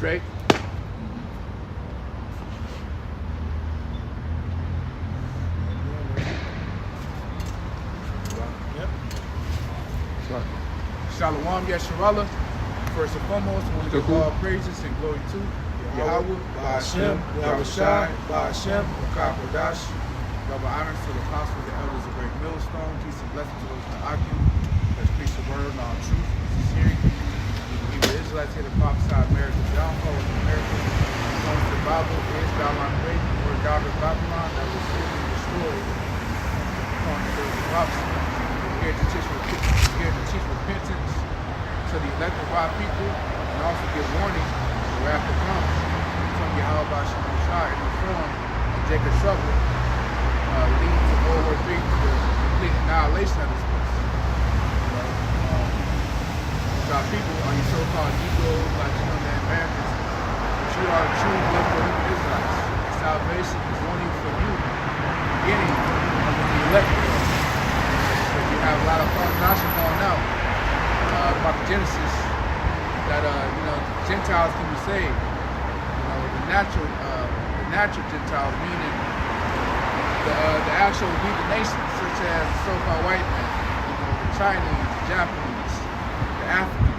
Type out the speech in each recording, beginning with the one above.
Drake. Yep. Sorry. Shalom Yesharallah. First and foremost, I want to give all praises and glory to Yahweh, Ba'ashem, Yahushai, Ba'ashem, Kakodash. Double honors to the apostles, the elders of Great Millstone. Peace and blessings to those in the Akim. Let's preach the word in all truth and sincerity. We the Israelites here to prophesy America's downfall of America. According to the Bible, is Babylon great, the word God of Babylon that was sealed and destroyed. According to the prophecy. We're here to teach repentance to the elected white people and also give warning the wrath to come from Yahweh Bashim Shai in the form of Jacob's trouble, leading to World War III, to the complete annihilation of this place. Our people are your so-called Negroes, Latino Americans, but you are true blood Israelites. Salvation is only for you, beginning of the elected. You have a lot of false doctrine going out about the Genesis that Gentiles can be saved. The natural Gentiles, meaning the actual heathen nations, such as the so-called white man, the Chinese, the Japanese, the Africans,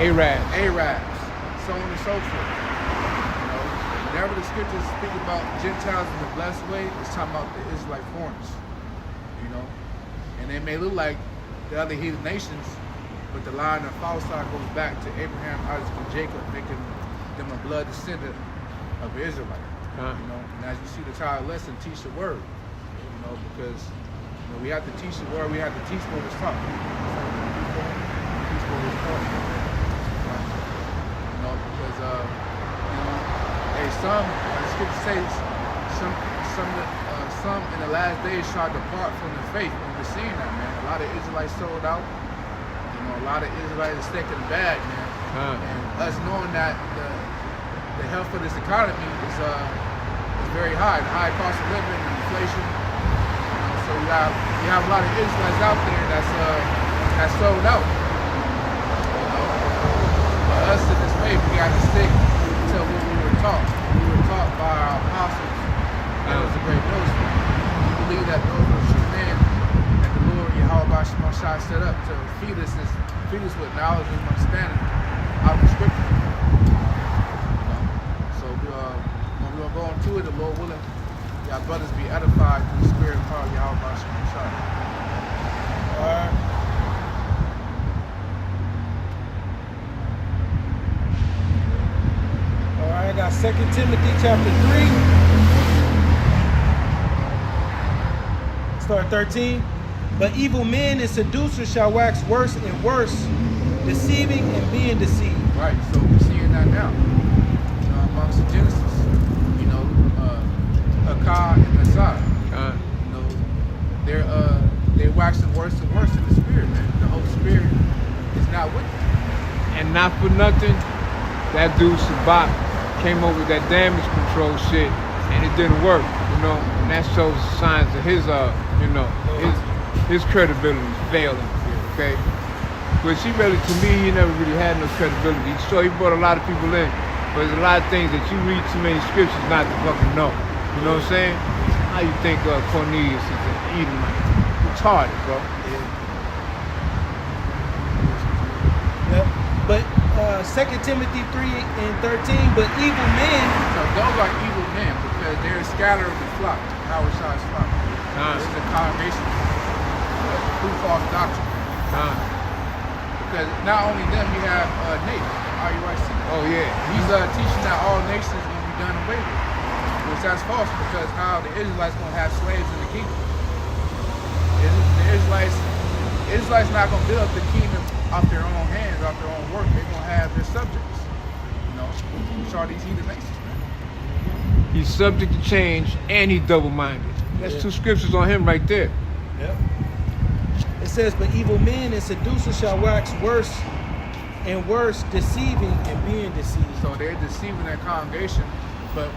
Arabs, so on and so forth. Whenever the scriptures speak about Gentiles in the blessed way, it's talking about the Israelite foreigners, and they may look like the other heathen nations, but the line of false goes back to Abraham, Isaac, and Jacob, making them a blood descendant of the Israelite. And as you see the child lesson, teach the word, because we have to teach the word, we have to teach what is taught. Teach what is taught. Because some, the scripture says, some in the last days shall depart from the faith. And we're seeing that, man. A lot of Israelites sold out. A lot of Israelites are sticking bad, man. And us knowing that the health of this economy is very high. The high cost of living and inflation. So you have a lot of Israelites out there that's sold out. But us in this faith, we got to stick to what we were taught. We were taught by our apostles. That was a great millstone. We believe that those are true men that the Lord Yahweh Bashim Shai set up to feed us with knowledge and understanding out of the scripture. So when we're going to it, the Lord willing, y'all brothers be edified through the spirit and power of Yahweh Bashim Shai. Alright. I got 2 Timothy chapter 3. Start 13. But evil men and seducers shall wax worse and worse, deceiving and being deceived. Right, so we're seeing that now. Amongst the Genesis. Hakah and Messiah. They're waxing worse and worse in the spirit, man. The Holy Spirit is not with them. And not for nothing, that dude Sabak came up with that damage control shit, and it didn't work, and that shows signs of his, his credibility is failing, okay? But he really, to me, he never really had no credibility. Sure, he brought a lot of people in, but there's a lot of things that you read too many scriptures not to fucking know. You know what I'm saying? How you think Cornelius is an Edomite? Retarded, bro. Yep. But 2 Timothy 3 and 13, but evil men. So those are evil men because they're scattered the flock, Howard Shah's flock. This is a congregation through false doctrine. Because not only them, you have Nate, RUIC. Oh yeah. He's teaching that all nations will be done away with. Which that's false because how the Israelites gonna have slaves in the kingdom? The Israelites not gonna build up the kingdom off their own hands, off their own work. They're gonna have their subjects. Which are these heathen nations, man. He's subject to change and he's double-minded. That's two scriptures on him right there. Yep. It says, but evil men and seducers shall wax worse and worse, deceiving and being deceived. So they're deceiving their congregation, but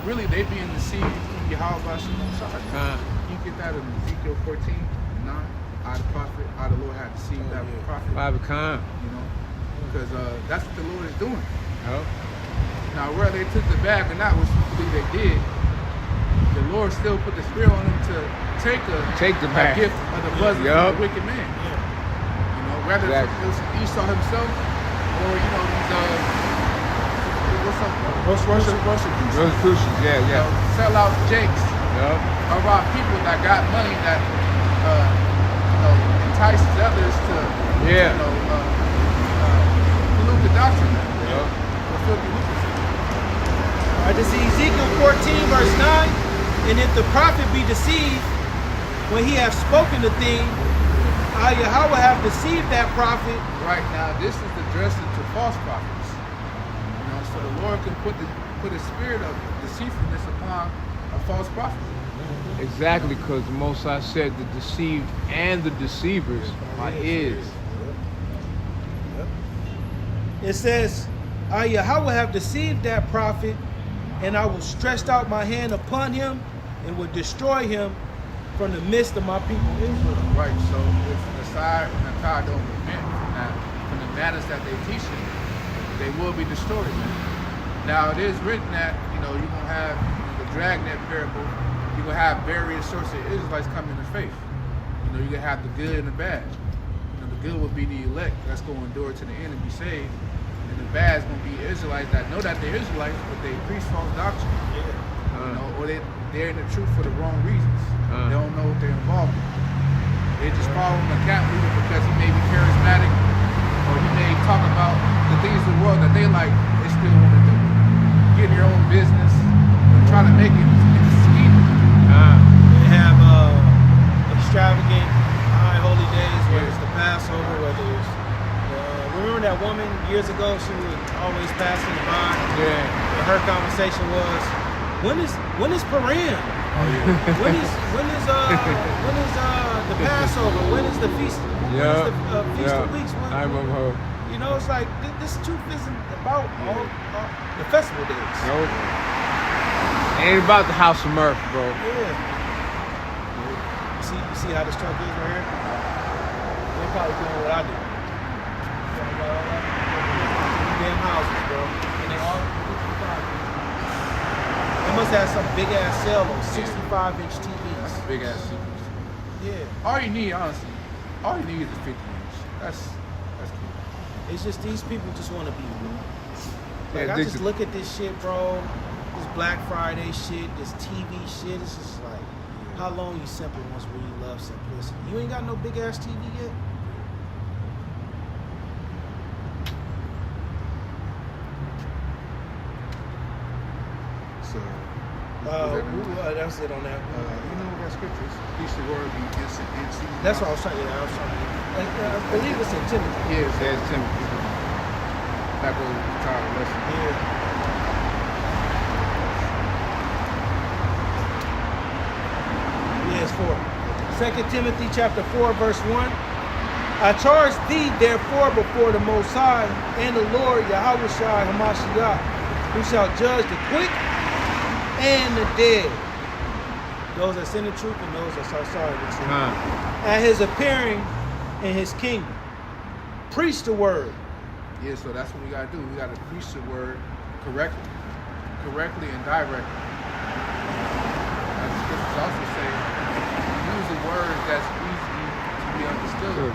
really they being deceived through Yahweh Bashim Shai. You get that in Ezekiel 14:9. I the prophet, I the Lord had deceived that prophet. Bible Khan. because that's what the Lord is doing. Yup. Now, whether they took the bag or not, which we believe they did, the Lord still put the spirit on them to take the a bag. gift of the bosom Yup. of the wicked man. Yeah. You know, rather Exactly. it was Esau himself, or these what's up? Rosicrucians. Those crucials, yeah, yeah. Sell out Jakes. Yup. About people that got money that entices others to Yeah. pollute the doctrine. Yup. For filthy lucre. All right, this is Ezekiel 14, verse 9. And if the prophet be deceived, when he hath spoken the thing, I, Yahweh, have deceived that prophet. Right now, this is addressed to false prophets. So the Lord can put a spirit of deceitfulness upon a false prophet. Exactly, because the Most High said the deceived and the deceivers are his. It says, I, Yahweh, have deceived that prophet, and I will stretch out my hand upon him and will destroy him from the midst of my people Israel. Right, so if Nasai and Nakai don't repent from the matters that they teaching, they will be destroyed. Now it is written that, you're gonna have the dragnet parable, you're gonna have various sorts of Israelites coming to faith. You're gonna have the good and the bad. The good will be the elect that's gonna endure to the end and be saved. And the bad is gonna be Israelites that know that they're Israelites, but they preach false doctrine. Or they're in the truth for the wrong reasons. They don't know what they're involved in. They just follow the camp leader because he may be charismatic, or he may talk about the things of the world that they like, they still want to do. Get in your own business and try to make it scheming. They have extravagant high holy days, whether it's the Passover, whether it's remember that woman years ago, she was always passing by. Yeah. And her conversation was, when is Purim? When is the Passover? When is the feast? When is the feast of weeks? I remember her. It's like this truth isn't about all the festival days. Nope. Ain't about the house of mirth, bro. Yeah. You see how this truck is right here? They probably doing what I do. Damn houses, bro. And they all 55. They must have some big ass sale on 65-inch TVs. That's a big ass secret. Yeah. All you need, honestly, all you need is a 50 inch. That's cool. It's just these people just want to be real. Like Yeah, I just look at this shit, bro. This Black Friday shit, this TV shit. It's just like, how long you simple once really love simplicity? You ain't got no big ass TV yet. So, That's it on that. you know what that scripture is? Teach the word, be instant in season. That's what I was trying. Yeah, I was trying to. I believe it's in Timothy. Yeah, it Says says Timothy. that goes with the title of the lesson. Yeah. Yes, 4. 2 Timothy chapter 4, verse 1. I charge thee therefore before the Most High and the Lord Yahweh Shai Hamashiach, who shall judge the quick and the dead, those that sin the truth and those that are sorry the truth, at his appearing in his kingdom. Preach the word. Yeah, so that's what we gotta do. We gotta preach the word correctly and directly. As the scriptures also say, use the words that's easy to be understood.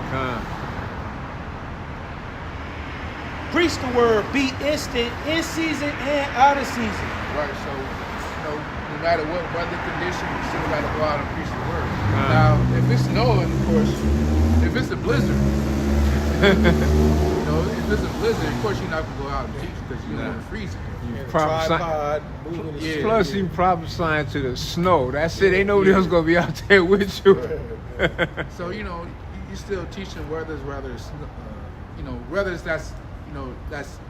Preach the word, be instant, in season and out of season. Right, so no matter what weather condition, you still gotta go out and preach the word. Now, if it's snowing, of course, if it's a blizzard, if it's a blizzard, of course you're not gonna go out and teach because you're gonna freeze it. Tripod, moving the shit. Plus, you prophesying to the snow. That's it. Ain't nobody else gonna be out there with you. So you're still teaching weathers, whether it's weathers that's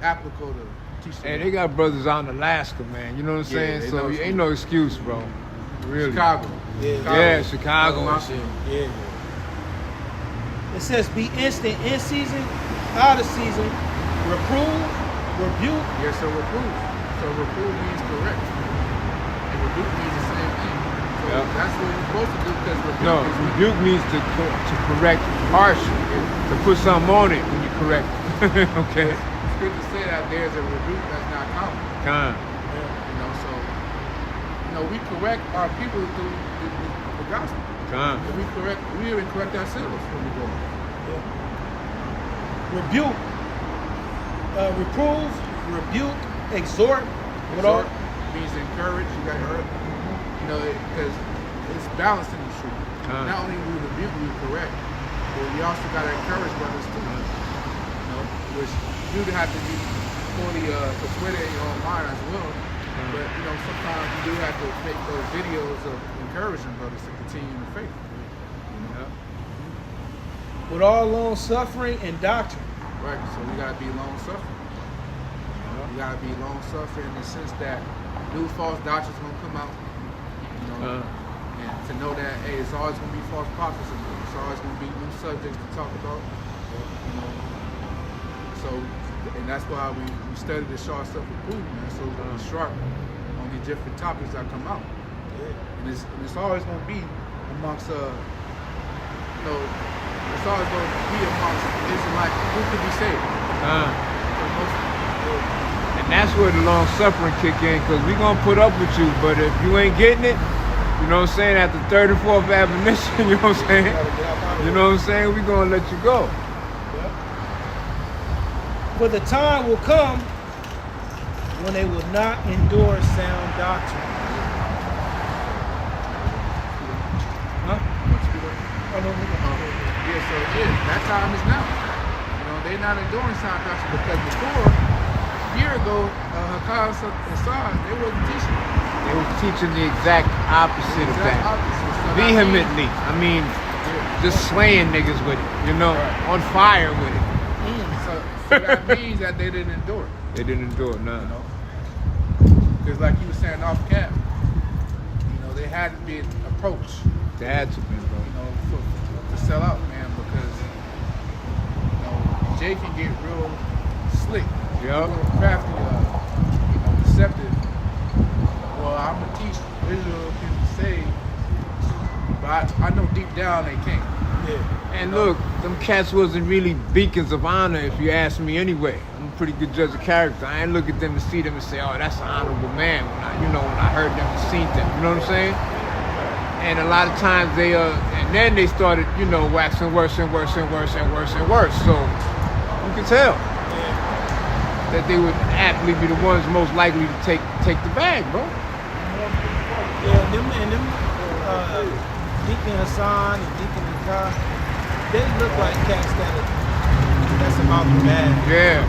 applicable to teach. Hey, they got brothers out in Alaska, man. You know what I'm saying? they So know ain't no excuse, bro. Really. Chicago. Yeah, Chicago and shit. Yeah. It says be instant in season, out of season, reprove, rebuke. Yeah, so reprove. So reprove means correct. And rebuke means the same thing. So that's what we're supposed to do because rebuke means to correct harshly, to put something on it when you correct it. Okay. It's good to say that there's a rebuke that's not common. Con. You know, so we correct our people through the gospel. Con. And we even correct ourselves when we go. Rebuke, reprove, rebuke, exhort. What all? Exhort means encourage. You got hurt. You know, because it's balanced in the truth. Not only we rebuke, we correct, but we also got to encourage brothers too. You know, which you do have to be fully persuaded in your own mind as well. But you know, sometimes you do have to make those videos of encouraging brothers to continue in the faith. You know? With all long suffering and doctrine. Right. So we gotta be long suffering. We gotta be long suffering in the sense that new false doctrines gonna come out. You know, and to know that hey, it's always gonna be false prophets in there. It's always gonna be new subjects to talk about. You know. So, and that's why we study the sharp stuff approved, man. So we're gonna be sharp on these different topics that come out. And it's always gonna be amongst it's always going to be amongst Israelites who could be saved. And that's where the long suffering kick in, because we're going to put up with you, but if you ain't getting it, you know what I'm saying, at the 3rd or 4th admonition, you know what I'm saying? You know what I'm saying? We're going to let you go. For the time will come when they will not endure sound doctrine. Yeah, so that time is now. You know, they're not enduring sound doctrine because before, a year ago, Hakkad and Sard, they wasn't teaching. They were teaching the exact opposite of that. So Vehemently. I mean, just slaying niggas with it, you know, on fire with it. So that means that they didn't endure. They didn't endure it, no. You know? Because like you were saying off camp, you know, they had to be approached. They had to be, bro. You know, to sell out, man, because you know, Jay can get real slick, real crafty, you know, deceptive. Well, I'm gonna teach Israel can be saved, but I know deep down they can't. And look, them cats wasn't really beacons of honor, if you ask me anyway. I'm a pretty good judge of character. I ain't look at them and see them and say, oh, that's an honorable man when I heard them and seen them. You know what I'm saying? And a lot of times they and then they started, you know, waxing worse and worse and worse and worse and worse. So you can tell that they would aptly be the ones most likely to take the bag, bro. Yeah, them Deacon Hassan and Deacon Hakkad, they look like cats that's about the bag. Yeah.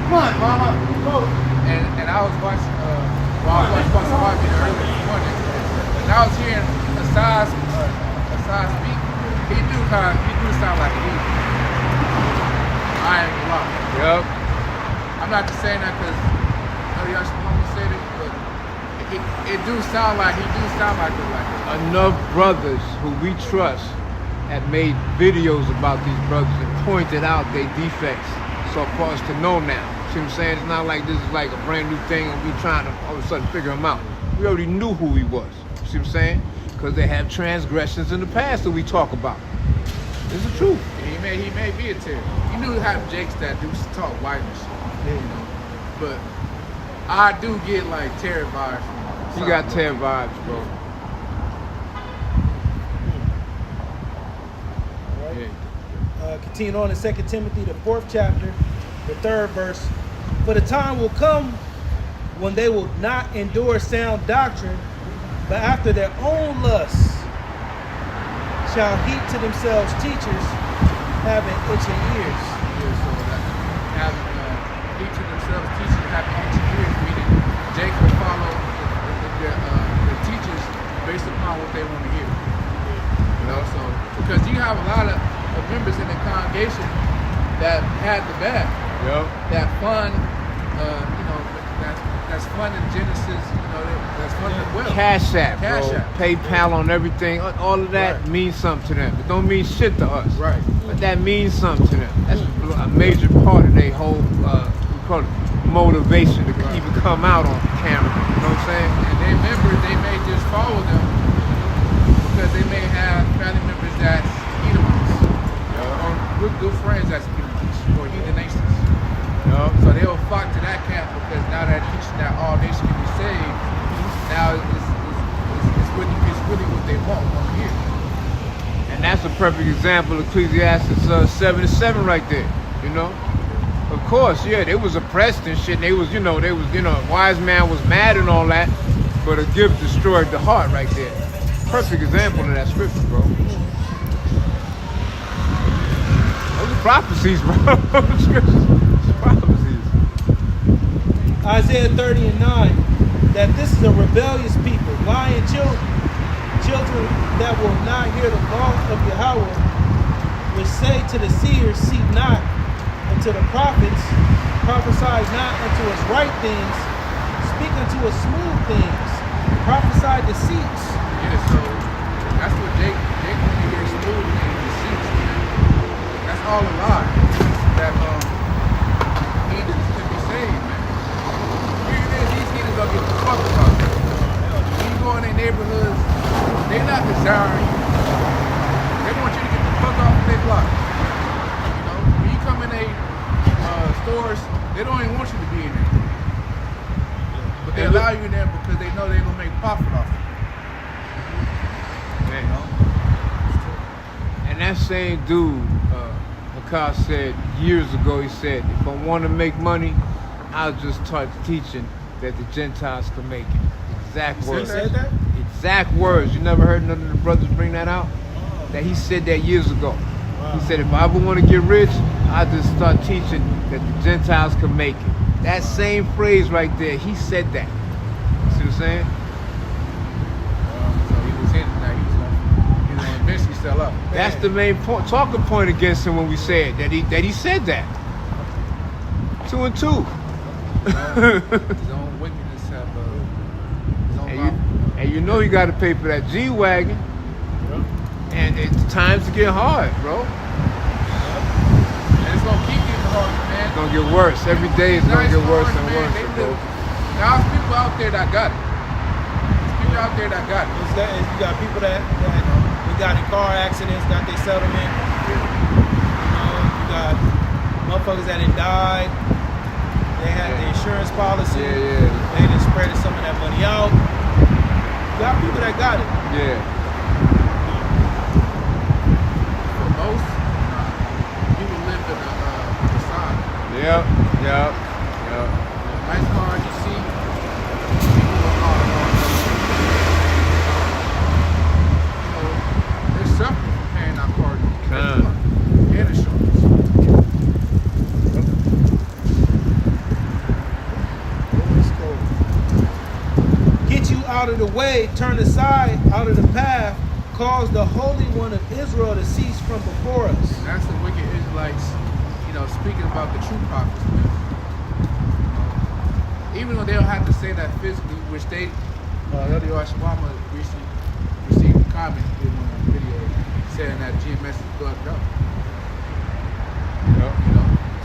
Come on, mama. And I was watching I was watching Barbie early this morning, and I was hearing Assad speak. He do sound like a heathen. I ain't gonna lie. Yep. I'm not just saying that because y'all should say it, but it do sound like he do sound like it. Enough brothers who we trust have made videos about these brothers and pointed out their defects so far as to know now. See what I'm saying? It's not like this is like a brand new thing and we trying to all of a sudden figure him out. We already knew who he was. See what I'm saying? Because they have transgressions in the past that we talk about. It's the truth. He may be a terror. You knew how Jakes that do talk white and shit. You know? But I do get like terror vibes from You got terror vibes, bro. Continue on in 2 Timothy, the 4th chapter, the 3rd verse. For the time will come when they will not endure sound doctrine, but after their own lusts shall heap to themselves teachers having itching ears. Yeah, so that having heap to themselves teachers having itching ears, meaning Jake will follow the teachers based upon what they want to hear. You know, so because you have a lot of members in the congregation that had the bag. Yep. That fun, you know, that's fun in Genesis, you know, that's fun in wealth. Cash App, bro. Cash App. PayPal on everything. All of that means something to them. It don't mean shit to us. Right. But that means something to them. That's a major part of their whole motivation to even come out on camera. You know what I'm saying? And they members, they may just follow them because they may have family members that's Edomites. good friends as enemies or heathen nations. Yup. So they will flock to that camp because now they're teaching that all nations can be saved. Now it's really what they want over here. And that's a perfect example of Ecclesiastes 7:7 right there. You know, of course, yeah, they was oppressed and shit. And they was, wise man was mad and all that, but a gift destroyed the heart right there. Perfect example of that scripture, bro. Those are prophecies, bro. Scriptures, prophecies. Isaiah 30:9, that this is a rebellious people, lying children that will not hear the law of Yahweh, which say to the seers, seek not, and to the prophets, prophesy not unto us right things, speak unto us smooth things, prophesy deceits. Yeah, so that's what Jake want to hear smooth and deceits. That's all a lie. That heathens can be saved, man. These heathens don't give a fuck about it. When you go in their neighborhoods, they're not desiring you. They want you to get the fuck off of their block. You know, when you come in their stores, they don't even want you to be in there. But they allow you in there because they know they're gonna make profit off it. Man. And that same dude, Hakas said years ago, he said, if I want to make money, I'll just start teaching that the Gentiles can make it. Exact He words. said that? Exact words. You never heard none of the brothers bring that out? That he said that years ago. He said, if I ever want to get rich, I'll just start teaching that the Gentiles can make it. That same phrase right there, he said that. See what I'm saying? So he was hinting that he's gonna eventually sell up. That's the main talking point against him when we said that he said that. 2 and 2. His own wickedness have his own mouth. And you know you got to pay for that G-Wagon. And it's times to get hard, bro. And it's gonna keep getting harder, man. It's gonna get worse. Every day it's gonna get worse and worse, bro. Now there's people out there that got it. There's people out there that got it. You got people that we got in car accidents, got their settlement. You got motherfuckers that had died. They had the insurance policy. Yeah. They done spread some of that money out. You got people that got it. Yeah. For most, people live in a facade. Yep. Nice car you see, people are calling on them. You know, they're suffering from paying that car and insurance. Get you out of the way, turn aside out of the path, cause the Holy One of Israel to cease from before us. That's the wicked Israelites, speaking about the true prophets, man. Even though they don't have to say that physically, which they, Elder Ashwama recently received a comment in one of the videos saying that GMS is bugged up.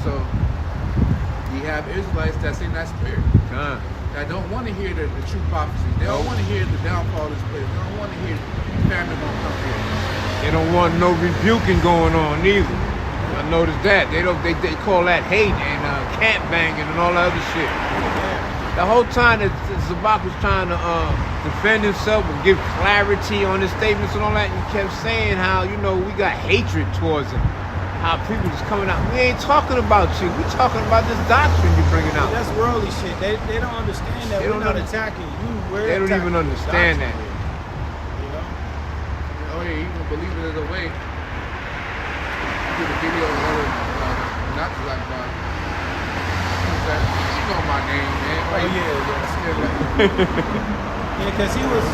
So you have Israelites that's in that spirit. That don't want to hear the true prophecies. They don't want to hear the downfall of this place. They don't want to hear famine gonna come here. They don't want no rebuking going on either. I noticed that. They call that hate and camp banging and all that other shit. The whole time that Zabak was trying to defend himself and give clarity on his statements and all that, he kept saying how, we got hatred towards him. How people just coming out. We ain't talking about you. We talking about this doctrine you're bringing out. That's worldly shit. They don't understand that. We're not attacking you. They don't even understand that. Oh yeah, you can believe it either way. You did a video of not to like about. You know my name, man. Yeah, because he was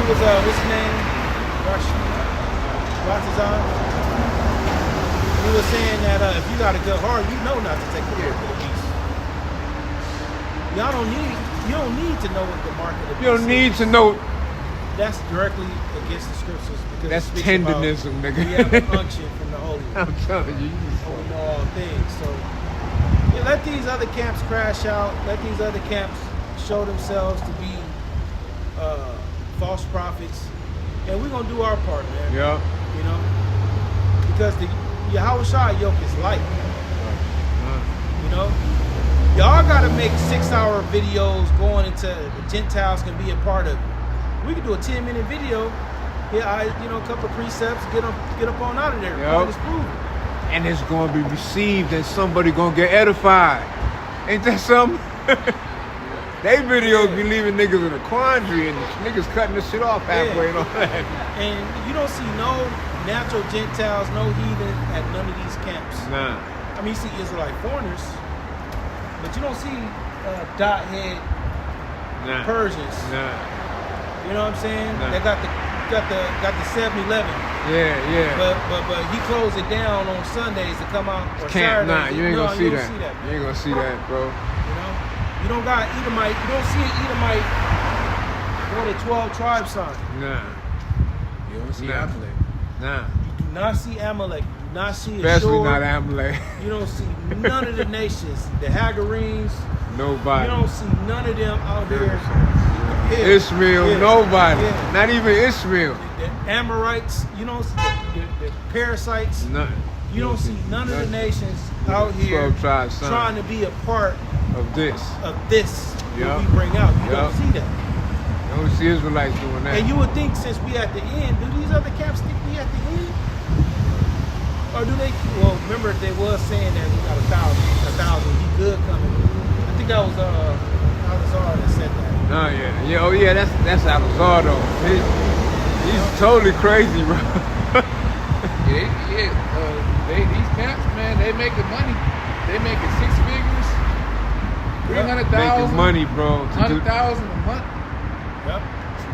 what's his name? Ratazan. He was saying that if you got a good heart, you know not to take the mark of the beast. You don't need to know what the mark of the beast is. You don't need to know. That's directly against the scriptures because that's tenderism, nigga. We have an unction from the Holy One. I'm telling you. We know all things. So let these other camps crash out. Let these other camps show themselves to be false prophets, and we're gonna do our part, man. Yeah. Because Yahushua yoke is light. Uh, You know, y'all gotta make 6-hour videos going into the Gentiles can be a part of it. We can do a 10-minute video. Yeah, a couple of precepts, get up on out of there. Yep. It's proven. and it's gonna be received and somebody gonna get edified. Ain't that something? They videos be leaving niggas in a quandary and niggas cutting the shit off halfway and all that. And you don't see no natural Gentiles, no heathen at none of these camps. Nah. I mean, you see Israelite foreigners, but you don't see dot head Nah. Persians. Nah. You know what I'm saying? Nah. They got the 7-Eleven. Yeah, yeah. But he closed it down on Sundays to come out or Can't, Saturdays. nah, you ain't gonna see don't that. You ain't gonna see that, bro. You know, you don't got Edomite. You don't see an Edomite or the 12 tribe sign. Nah. You don't see Nah. Amalek. Nah. You do not see Amalek. You do not see Especially Ashur. not Amalek. You don't see none of the nations, the Hagarenes. Nobody. You don't see none of them out there. Yeah. Ishmael, Yeah. nobody. Yeah. Not even Ishmael. The Amorites. You don't see the parasites. Nothing. You don't see none of the nations out here 12 tribes, son. trying to be a part Of this. of this Yup. that we bring out. You don't Yup. see that. You don't see Israelites doing that. And you would think since we at the end, do these other camps think we at the end? Or do they? Well, remember they was saying that we got 1,000 he good coming. I think that was Al-Azhar that said that. Oh yeah, yeah, oh yeah, that's Al-Azhar though. He's totally crazy, bro. These camps, man, they making money. They making 6 figures, 300,000, Making money, bro, to 100,000 a month. Yep.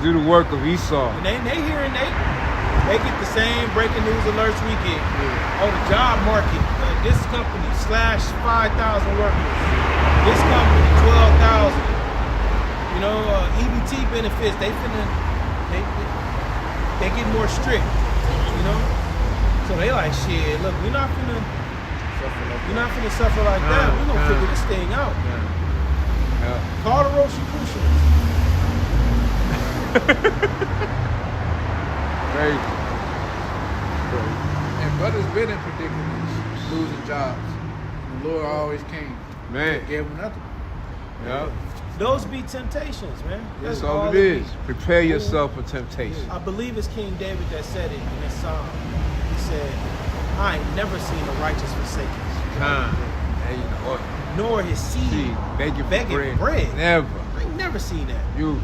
do the work of Esau. And they hearing they get the same breaking news alerts we get. On the job market, this company slash 5,000 workers. This company 12,000. You know, EBT benefits they get more strict. You know, so they like shit. Look, we're not finna suffer like that. We're gonna figure this thing out. Yeah. Call the Rosicrucians. Crazy. And brothers been in predicaments, losing jobs. The Lord always came. Man. Gave them nothing. Yeah. Those be temptations, man. That's all it is. Prepare yourself for temptation. I believe it's King David that said it in his psalm. He said, I ain't never seen a righteous forsaken, Hey, you know what? nor his seed See, begging for begging bread. bread. Never. I ain't never seen that. You.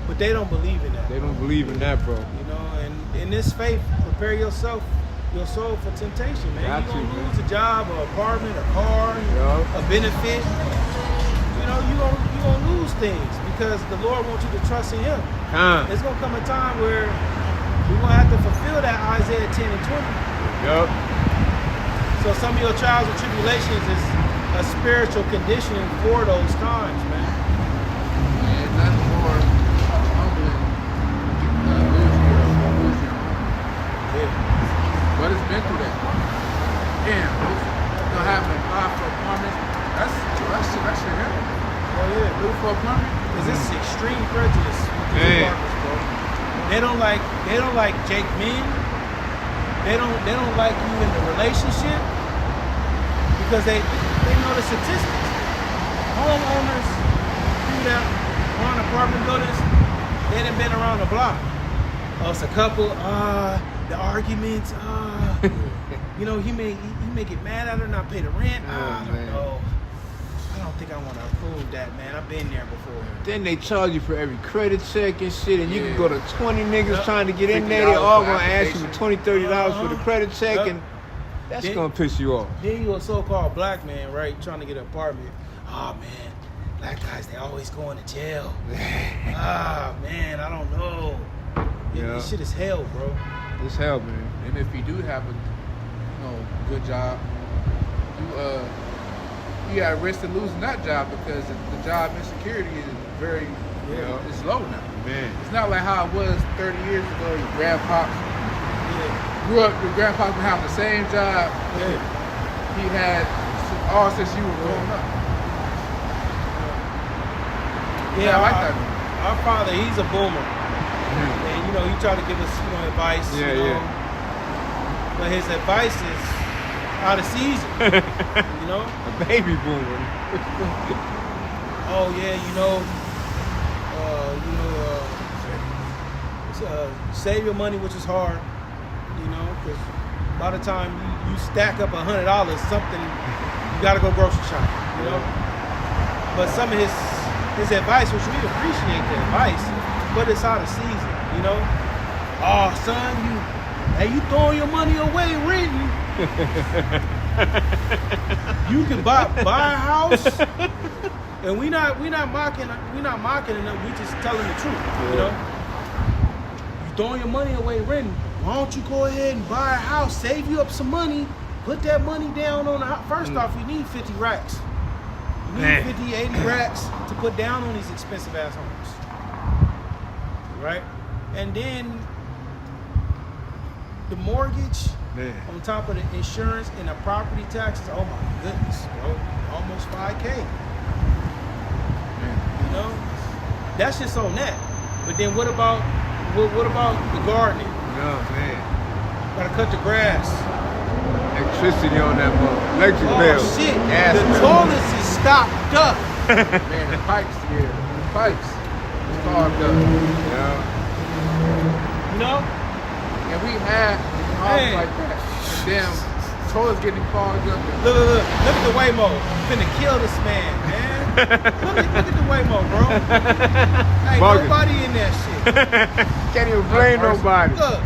But they don't believe in that. They don't believe in that, bro. You know, and in this faith, prepare yourself, your soul for temptation, man. Got You're going to, to man. lose a job, an apartment, a car, Yeah. a benefit. You know, you're gonna lose things because the Lord wants you to trust in Him. There's going to come a time where we're going to have to fulfill that Isaiah 10 and 20. Yup. So some of your trials and tribulations is a spiritual conditioning for those times, man. And nothing more humbling than lose your home. Yeah. But it's been through that. Damn, having to apply for apartments, that shit hell. Oh yeah. Move for apartment? Because this is extreme prejudice with these Man. apartments, bro. They don't like Jake men. They don't like you in the relationship because they know the statistics. Homeowners who that on apartment buildings, they done been around the block. Oh, it's a couple, the arguments, you know, he may get mad at her, not pay the rent. I don't man. know. I don't think I want to approve that, man. I've been there before. Then they charge you for every credit check and shit, and you can Yeah. go to 20 niggas Yup. trying to get in there. They $50 all for gonna ask you for application. $20, $30 for the credit check, Yup. and that's Then- gonna piss you off. Then you a so-called black man, right? Trying to get an apartment. Oh man, black guys, they always going to jail. Man, I don't know. Yeah. This shit is hell, bro. It's hell, man. And if you do have a good job, you at risk of losing that job because the job insecurity is very it's low now. Man. It's not like how it was 30 years ago. Your grandpa Yeah. grew up, your grandpa been having the same job Yeah. he had all since you were growing up. Yeah, I like our, that. our father, he's a boomer. And, you know, he tried to give us, advice. Yeah, you know. yeah. but his advice is out of season. You know? A baby boomer. Oh yeah, save your money, which is hard. You know, because by the time you stack up $100, something you gotta go grocery shopping. You know. But some of his advice, which we appreciate the advice, but it's out of season. You know. Oh son, you throwing your money away renting. You can buy a house, and we not mocking it. We just telling the truth. You know, you throwing your money away renting. Why don't you go ahead and buy a house, save you up some money, put that money down on the house. First off, you need 50 racks. You need 50, 80 racks to put down on these expensive ass homes, right? And then the mortgage. Man. On top of the insurance and the property taxes, oh my goodness, bro, almost $5K. You know, that's just on that. But then what about the gardening? No, man. Gotta cut the grass. Electricity on that mother. Electric Oh bill. shit, Gas the bill. toilets is stopped up. Man, the pipes, the pipes. Starved up. Yeah. You know? And we had Hey. like that. And damn, toilets getting clogged up. Look at the Waymo. Finna kill this man, man. look at the Waymo, bro. Ain't Bugging. nobody in that shit. Can't even blame nobody. Look.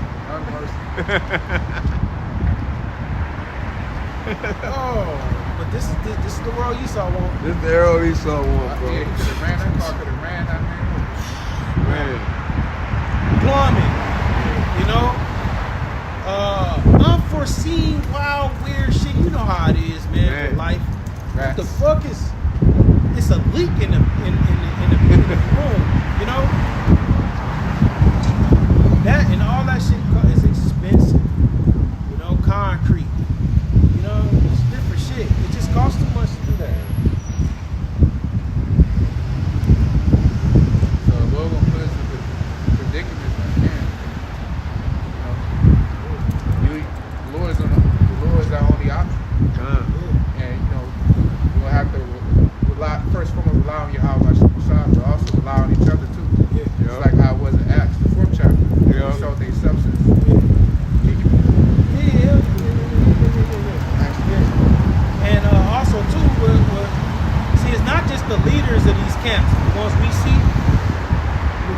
Oh, but this is the world Esau want. This the Earl Esau one, bro. Yeah, he could have ran that car, could have ran that man. Man. Plumbing, you know, unforeseen, wild, weird shit. You know how it is, man. With life. What the fuck is? It's a leak in the room, you know. That and all that shit is expensive. You know, concrete. You know, it's different shit. It just costs too much to do that. So the Lord gonna put us in a predicament, man. The Lord is our only option. And we'll have to rely, first and foremost, rely on Yahweh Shah, but also rely on each other too. Yeah. Just like how it was in Acts, the 4th chapter. Yeah. They showed their substance. Yeah. And also too, see, it's not just the leaders of these camps, the ones we see.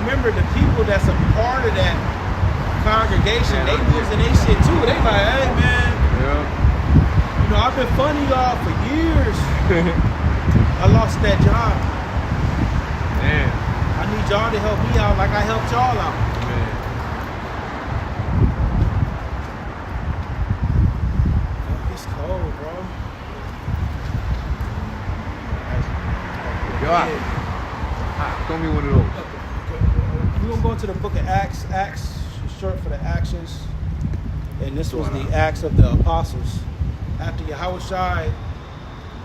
Remember the people that's a part of that congregation, they losing their shit too. They like, hey man, you know, I've been funny y'all for years. I lost that job. Man. I need y'all to help me out like I helped y'all out. Man. It's cold, bro. Yo, throw me one of those. We're gonna go into the book of Acts. Acts is short for the actions. And this was the Acts of the Apostles. After Yahushua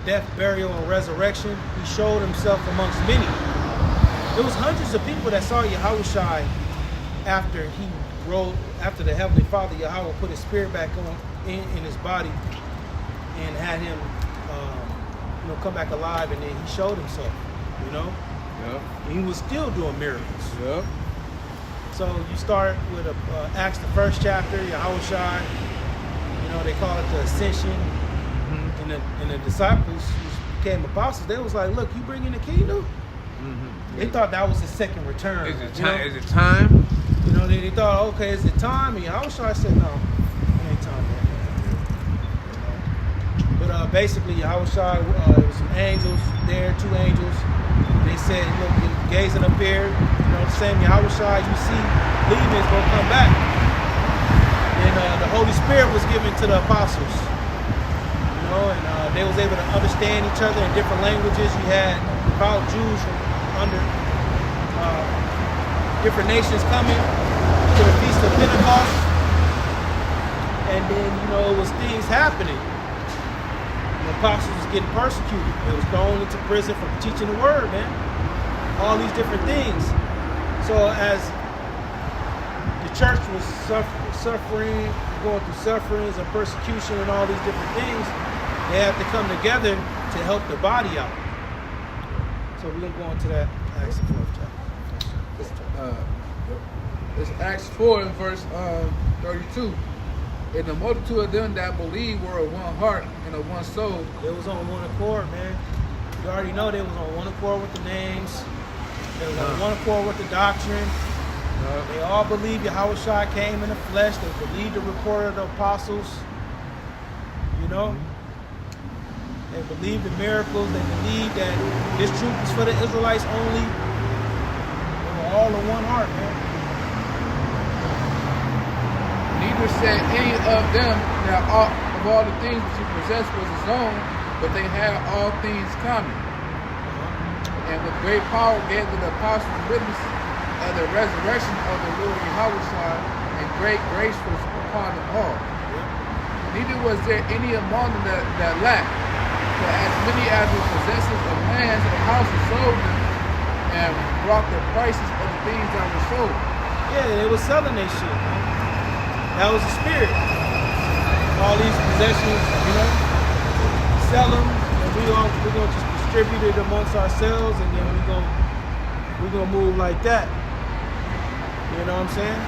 death, burial, and resurrection, he showed himself amongst many. There was hundreds of people that saw Yahushua after he rose, after the Heavenly Father, Yahweh, put his spirit back on in his body and had him come back alive, and then he showed himself, you know? Yeah. And he was still doing miracles. Yeah. So you start with Acts, the 1st chapter, Yahushua, they call it the Ascension. And the disciples who became apostles, they was like, look, you bring in the kingdom? They thought that was his second return. Is it time? Is it time? They thought, okay, is it time? And Yahushua said, no, it ain't time yet. But basically, Yahushua, there was some angels there, 2 angels. They said, look, you're gazing up here, the same Yahushua you see leaving is going to come back. And the Holy Spirit was given to the apostles. And they was able to understand each other in different languages. You had proud Jews from under different nations coming to the Feast of Pentecost. And then, it was things happening. The apostles was getting persecuted. They was thrown into prison for teaching the word, man. All these different things. So as the the church was suffering, going through sufferings and persecution and all these different things, they have to come together to help the body out. So we're going to go into that Acts 4th chapter. It's Acts 4 and verse 32. And the multitude of them that believed were of one heart and of one soul. They was on one accord, man. You already know they was on one accord with the names. They was on one accord with the doctrine. They all believed Yahushua came in the flesh. They believed the report of the apostles. You know? They believed the miracles. They believed that this truth is for the Israelites only. They were all in one heart, man. Neither said any of them that of all the things which he possessed was his own, but they had all things common. And with great power gave the apostles witness of the resurrection of the Lord Yahushua, and great grace was upon them all. Neither was there any among them that lacked, for as many as were possessors of lands and houses sold them, and brought the prices of the things that were sold. Yeah, they were selling their shit, man. That was the spirit. All these possessions, you know, sell them, and we're gonna just distribute it amongst ourselves, and then we're gonna move like that. You know what I'm saying?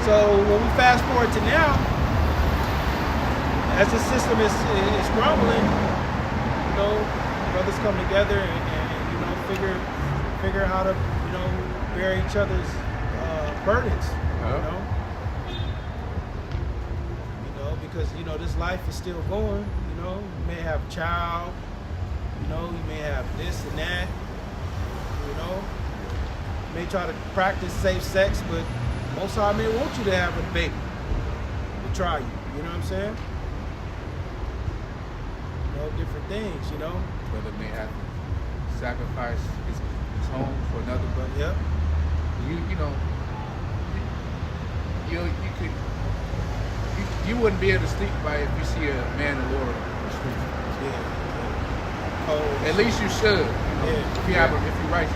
So when we fast forward to now, as the system is crumbling, you know, brothers come together and you know figure how to bear each other's burdens. Because this life is still going. You may have a child. You may have this and that. You may try to practice safe sex, but most of may want you to have a baby. To try you. You know what I'm saying? Different things. Brother may have to sacrifice his home for another brother. Yep. You wouldn't be able to sleep if you see a man of the Lord on the street. Yeah. Oh. At least you should. If you're righteous.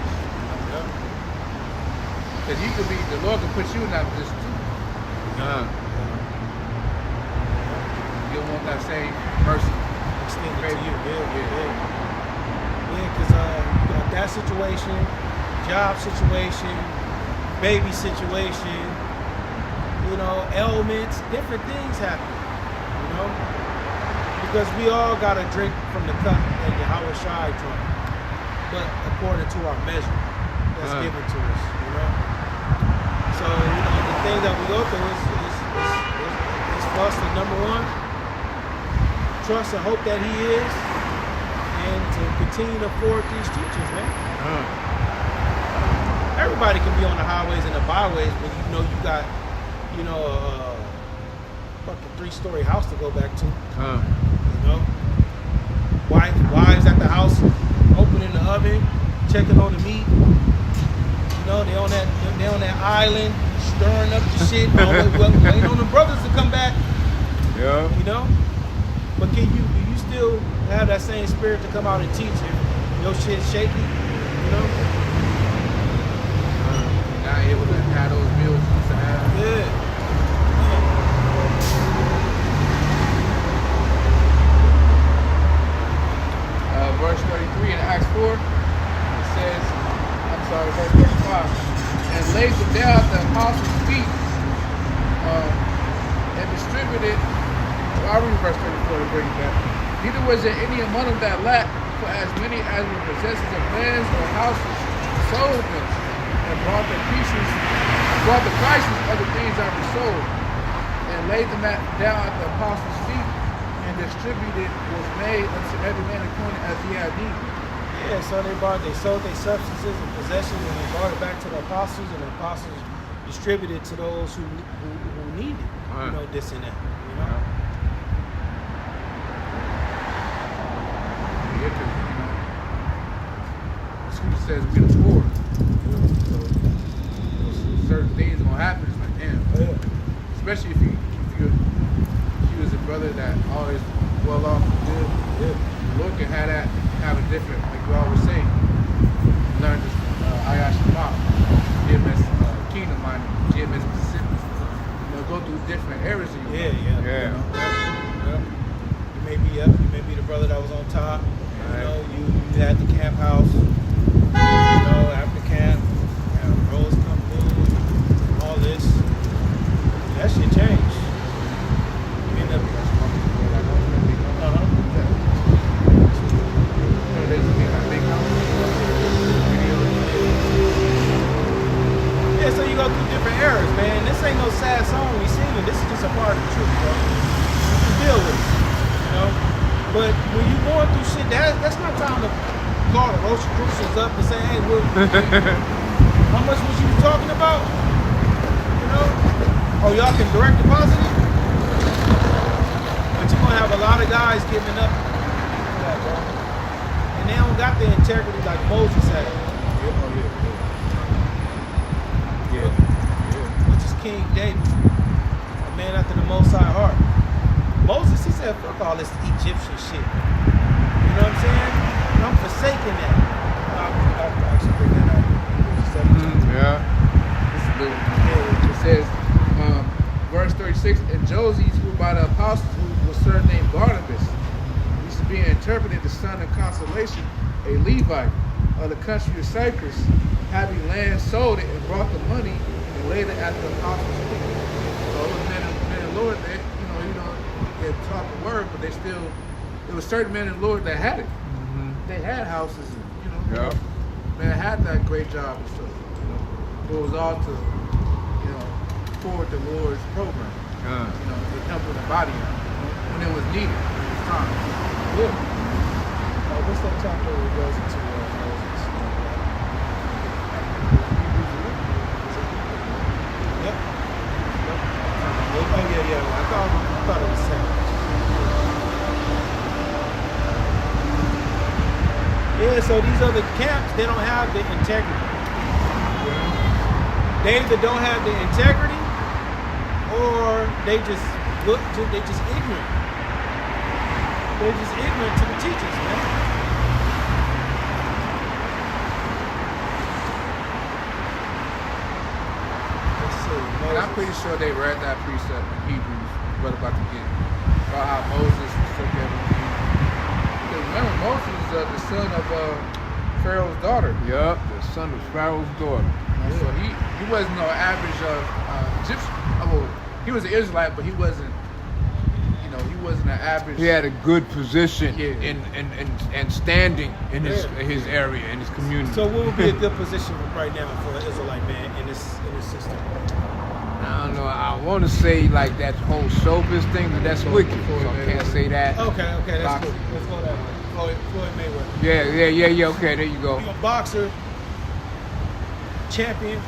Because the Lord could put you in that position too. You don't want that same mercy extended to you. Yeah, because you got that situation, job situation, baby situation, ailments, different things happen, because we all got to drink from the cup that Yahushua drank, but according to our measure that's given to us, So, the thing that we go through is for us to, number one, trust and hope that he is, and to continue to forward these teachings, man. Everybody can be on the highways and the byways, but you got a fucking 3-story house to go back to. Wives at the house, opening the oven, checking on the meat. They on that island, stirring up the shit. Waiting on the brothers to come back. Yeah. But do you still have that same spirit to come out and teach it? Your shit shaky, Not able to have those meals you used to have. Yeah. Verse 33 in Acts 4, it says, verse 35, and laid them down at the apostles' feet, and distributed. I'll read verse 34 to bring it back. Neither was there any among them that lacked, for as many as were possessors of lands or houses sold them, and brought the prices of the things that were sold, and laid them down at the apostles' feet, and distributed was made unto every man according as he had need. Yeah, so they sold their substances and possessions, and they brought it back to the apostles, and the apostles distributed to those who needed, this and that, Yeah, the scripture says we're the poor. So certain things are gonna happen. It's like, damn. Especially if you was a brother that always well off and good. The Lord can have a different, like you always say, learn this Ayash Shema, GMS Kingdom Minded, GMS go through different eras in your Yeah, life. yeah. Yeah. You know? Yeah. You may be up, you may be the brother that was on top. You know, you had the camp house. You know, after camp, roads come through, all this. That shit changed. You end up. Yeah, so you go through different eras, man. This ain't no sad song we singing. This is just a part of the truth, bro. You deal with it, you know. But when you going through shit, that's not time to call the Rosicrucians up and say, hey, how much was you talking about? You know? Oh, y'all can direct deposit it? But you're gonna have a lot of guys giving up for that, bro. And they don't got the integrity like Moses had. Which is King David, a man after the Most High heart. Moses, he said, fuck all this Egyptian shit. You know what I'm saying? I'm forsaking that. I'll actually bring that out. It says, verse 36, and Joses, who by the apostles, who was surnamed Barnabas, used to be interpreted the son of consolation, a Levite of the country of Cyprus, having land sold it and brought the money and laid it at the apostles' feet. So it was men and Lord that, they taught the word, but there was certain men and Lord that had it. They had houses, and, man had that great job and stuff, But it was all to, forward the Lord's program, to help with the body when it was needed, when it was time. Yeah. What's that chapter where it goes into Moses? Yep. Oh yeah. I thought it was 7. Yeah, so these other camps, they don't have the integrity. They either don't have the integrity, or they just ignorant. They're just ignorant to the teachers, man. Let's see. And I'm pretty sure they read that precept in Hebrews, what about to get, about how Moses took everything. Because remember, Moses is the son of Pharaoh's daughter. Yup, the son of Pharaoh's daughter. So he wasn't no average Egyptian. Well, he was an Israelite, but he wasn't. He wasn't an average. He had a good position Yeah. and standing in his area, in his community. So what would be a good position right now for an Israelite man in this system? I don't know. I want to say like that whole showbiz thing, but that's wicked. So I can't say that. Okay, that's Boxing. cool. Let's go that way. Floyd Mayweather. Yeah. Okay, there you go. You're a boxer, champion,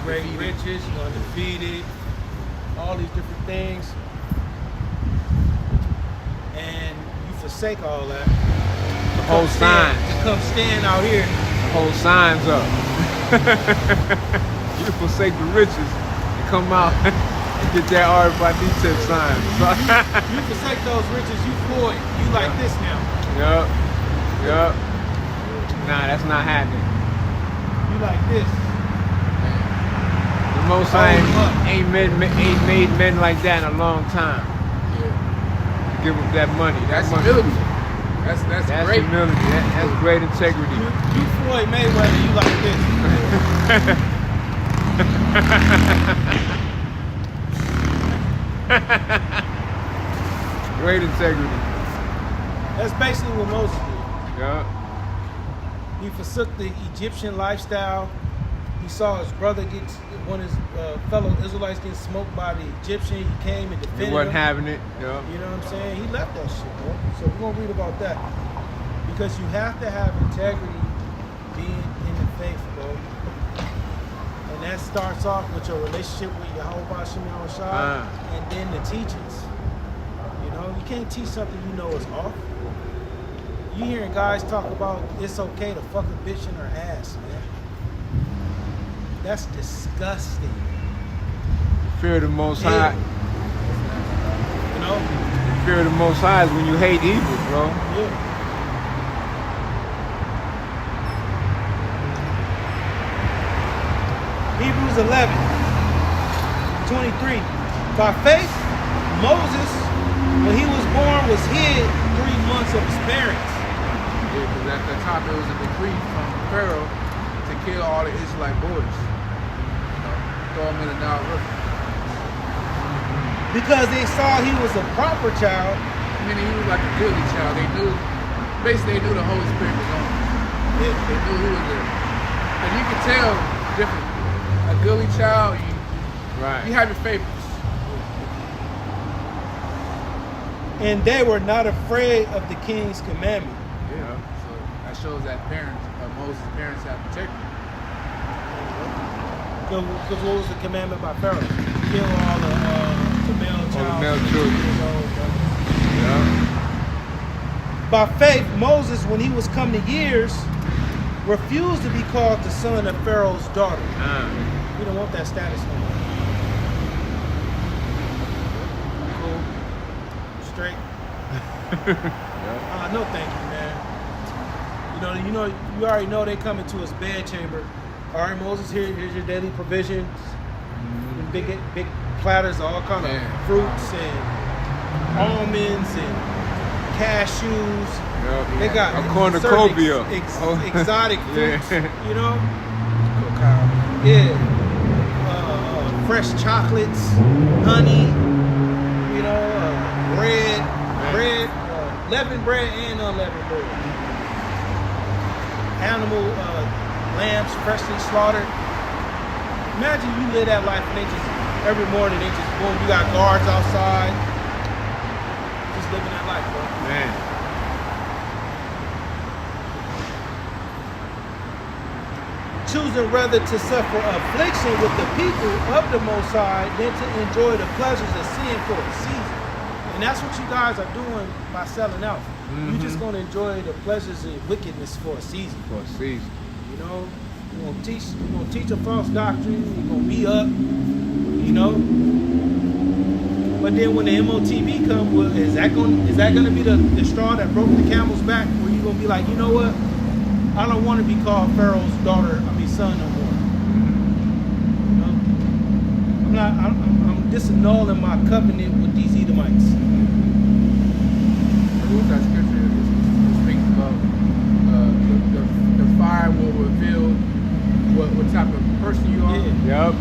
great Undefeated. riches, you're undefeated, all these different things. And you forsake all that. The whole sign. To come stand out here. The whole sign's up. You forsake the riches and come out and get that Art Bonita sign. You forsake those riches, you Floyd. You like this now. Yup. Nah, that's not happening. You like this. The Most High ain't made men like that in a long time. To give them that money. That's money. humility. That's great. Humility. That's great integrity. You Floyd Mayweather, you like this. Great integrity. That's basically what Moses did. Yeah. He forsook the Egyptian lifestyle. He saw his brother one of his fellow Israelites get smoked by the Egyptian. He came and defended He wasn't him. having it. Yeah. You know what I'm saying? He left that shit, bro. So we're going to read about that. Because you have to have integrity being in the faith, bro. And that starts off with your relationship with Yahweh Shem Yahushua and then the teachings. You know, you can't teach something you know is off. You hearing guys talk about it's okay to fuck a bitch in her ass, man. That's disgusting. Fear of the Most High. You know? Fear of the Most High is when you hate evil, bro. Yeah. Hebrews 11, 23. By faith, Moses, when he was born, was hid 3 months of his parents. Yeah, because at that time there was a decree from Pharaoh to kill all the Israelite boys. You know, throw them in the Nile River. Because they saw he was a proper child. Meaning he was like a goodly child. They knew, basically they knew the Holy Spirit was on him. They knew he was there. And you could tell differently. A goodly child, you have your favorites. And they were not afraid of the king's commandment. Yeah. So that shows that Moses' parents have protected him. Because what was the commandment by Pharaoh? Kill all the male child. the male children. Yeah. By faith, Moses, when he was come to years, refused to be called the son of Pharaoh's daughter. We don't want that status no more. Cool. Straight. No, thank you, man. You already know they come into his bedchamber. All right, Moses, here's your daily provisions. Big platters of all kind of fruits and almonds and cashews. Yep. They got a cornucopia. Exotic fruits, Yeah. you know? Cacao. Yeah. Fresh chocolates, honey, you know, bread, leavened bread and unleavened bread. Animal lambs freshly slaughtered. Imagine you live that life and they just, every morning they just, boom, you got guards outside. Just living that life, bro. Man. Choosing rather to suffer affliction with the people of the Most High than to enjoy the pleasures of sin for a season. And that's what you guys are doing by selling out. You're just going to enjoy the pleasures of wickedness for a season. For a season. You know, you're gonna teach a false doctrine, you're gonna be up, you know. But then when the MOTB comes, well, is that gonna be the straw that broke the camel's back? Where you gonna be like, you know what? I don't want to be called Pharaoh's son no more. You know? I'm disannulling my covenant with these Edomites. Who's that scripture that speaks about the fire will reveal what type of person you are? Yeah. Yep.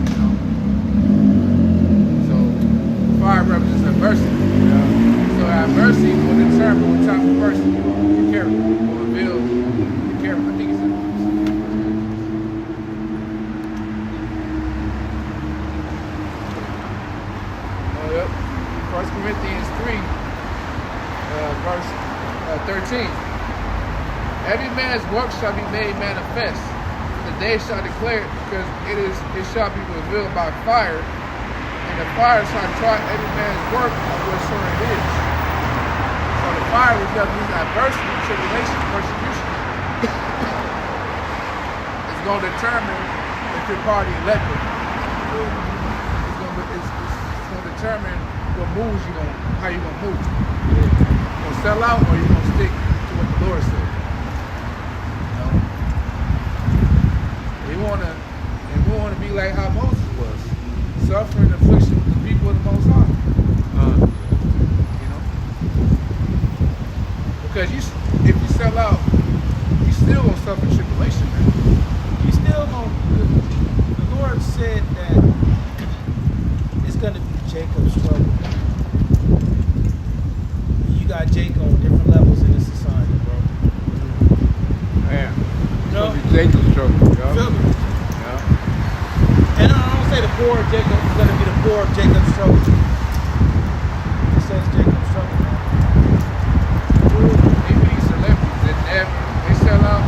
You know? So fire represents adversity. Yeah. So adversity will determine what type of person you are. Your character will reveal your character. I think it's in yep. 1 Corinthians 3, verse 13. Every man's work shall be made manifest. The day shall declare it, because it shall be revealed by fire, and the fire shall try every man's work of what sort it is. So the fire will use adversity, tribulation, persecution. It's going to determine if you're part of the elect. It's going to determine what moves how you're going to move. You're going to sell out, or you're going to stick to what the Lord said. We want to be like how Moses was, suffering affliction with the people of the Most High. You know, because if you sell out, you still gonna suffer tribulation, man. You still gonna. The Lord said that it's gonna be Jacob's trouble. You got Jacob on different levels in this society, bro. Yeah. No. It's Jacob's trouble. Yep. Feel me? Yeah. And I don't say the poor of Jacob is going to be the poor of Jacob's trouble. It says Jacob's trouble, man. Even these celebrities that they sell out,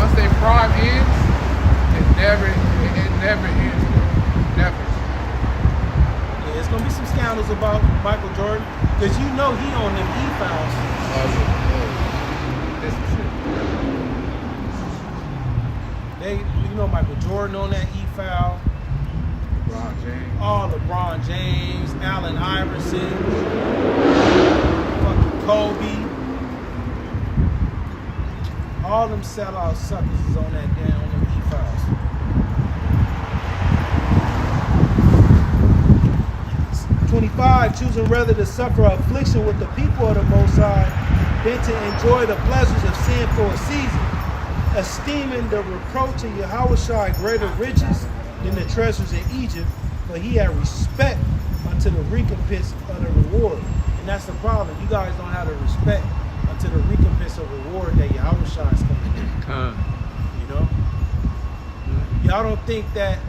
once their prime ends, it never ends. Never. Yeah, it's going to be some scandals about Michael Jordan, because you know he on them e-files. This is shit. You know Michael Jordan on that e-file. LeBron James. All LeBron James, Allen Iverson, fucking Kobe. All them sellout suckers is on that damn on them e-files. 25, choosing rather to suffer affliction with the people of the Most High than to enjoy the pleasures of sin for a season, esteeming the reproach of Yahushua greater riches than the treasures in Egypt, for he had respect unto the recompense of the reward. And that's the problem. You guys don't have the respect unto the recompense of reward that Yahushua is coming in. You know? Y'all don't think that,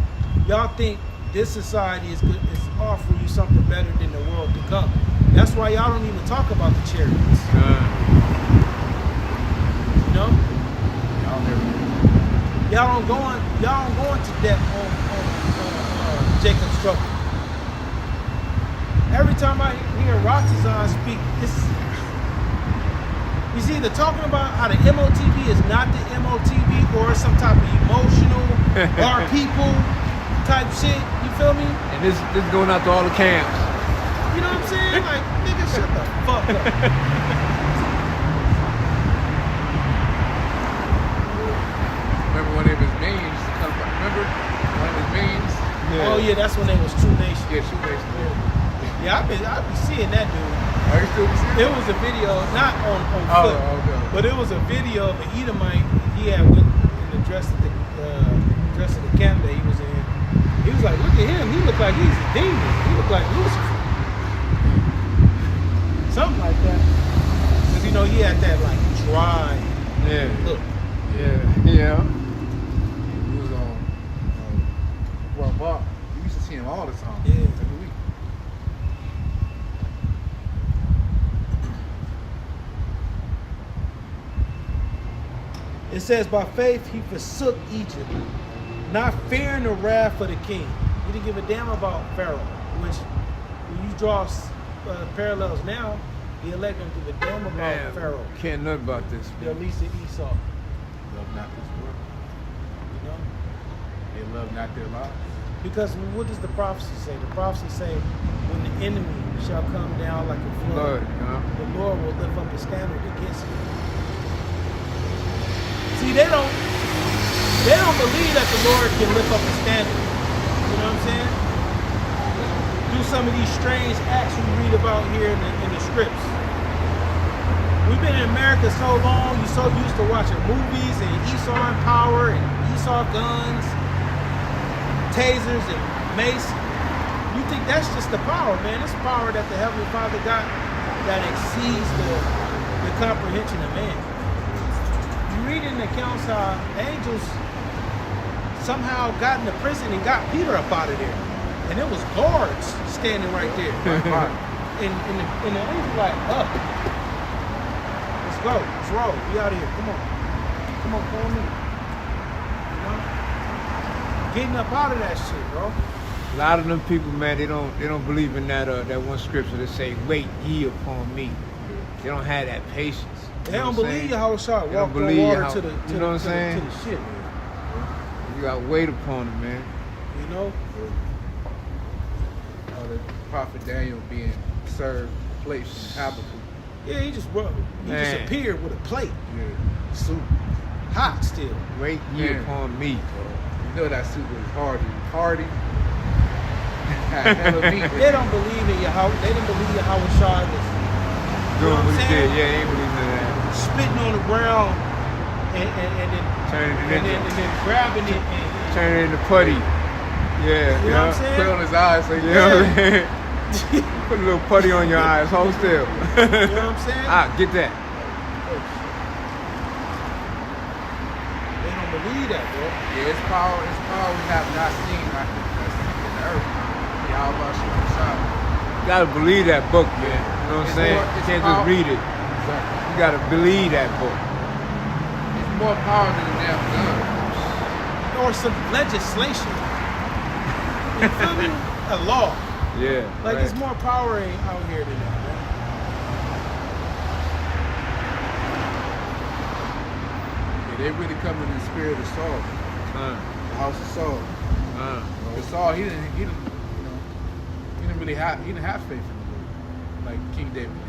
y'all think this society is good, is offering you something better than the world to come. That's why y'all don't even talk about the chariots. You know? Y'all don't go into depth on Jacob's trouble. Every time I hear Ratazan speak, he's either talking about how the MOTB is not the MOTB or some type of emotional our people type shit. You feel me? And this going out to all the camps. You know what I'm saying? Like, nigga, shut the fuck up. Remember one of his memes used to come from? Remember? One of his memes? Yeah. Oh yeah, that's when they was True Nation. Yeah, True Nation. Yeah, I be seeing that dude. Are you still seeing It was a video, not on foot, okay. but it was a video of an Edomite he had went in the dress of the camp that he was in. He was like, look at him. He looked like he's a demon. He looked like Lucifer. Something like that. Because, you know, he had that, like, dry look. Yeah. He was on Bob. You used to see him all the time. Yeah. Every week. It says, by faith he forsook Egypt, not fearing the wrath of the king. He didn't give a damn about Pharaoh, which, when you draw parallels now, the elect don't give a damn about Pharaoh. Can't know about this. They're least of Esau. Love not this world. You know? They love not their lives. Because what does the prophecy say? The prophecy say, when the enemy shall come down like a flood, the Lord will lift up a standard against him. See, they don't believe that the Lord can lift up a standard. You know what I'm saying? Do some of these strange acts we read about here in the scripts. We've been in America so long, you're so used to watching movies and Esau and power and Esau guns, tasers and mace. You think that's just the power, man. It's power that the Heavenly Father got that exceeds the comprehension of man. You read in the accounts how angels somehow got into prison and got Peter up out of there. And it was guards standing right there. and the angel like, up. Let's go. Let's roll. We out of here. Come on. Come on, follow me. You know? Getting up out of that shit, bro. A lot of them people, man, they don't believe in that one scripture that say, "Wait ye upon me." They don't have that patience. They don't believe Yahushua walked on water to the ship. You got to wait upon him, man. You know? The prophet Daniel being served plates from Habakkuk. Yeah, he just appeared with a plate. Yeah. Soup. Hot still. Wait ye upon me. You know that soup was hearty. Hella meat. They don't believe in Yahweh. They didn't believe Yahushua was Doing what he did. Yeah, they ain't believing in that. spitting on the ground and then grabbing it and turn it into putty. Yeah, you know what I'm saying? Put it on his eyes so Put a little putty on your eyes. Hold still. You know what I'm saying? Get that. They don't believe that, bro. Yeah, it's power we have not seen like in the earth. Yahweh Shah. You gotta believe that book, man. You know what I'm saying? You can't just read it. Exactly. You gotta believe that book. It's more power than a damn gun. Or some legislation. You feel me? A law. Yeah. Like right. there's more power out here than that, man. Yeah, they really come in the spirit of Saul. The house of Saul. Because Saul, he didn't have faith in the Lord like King David did.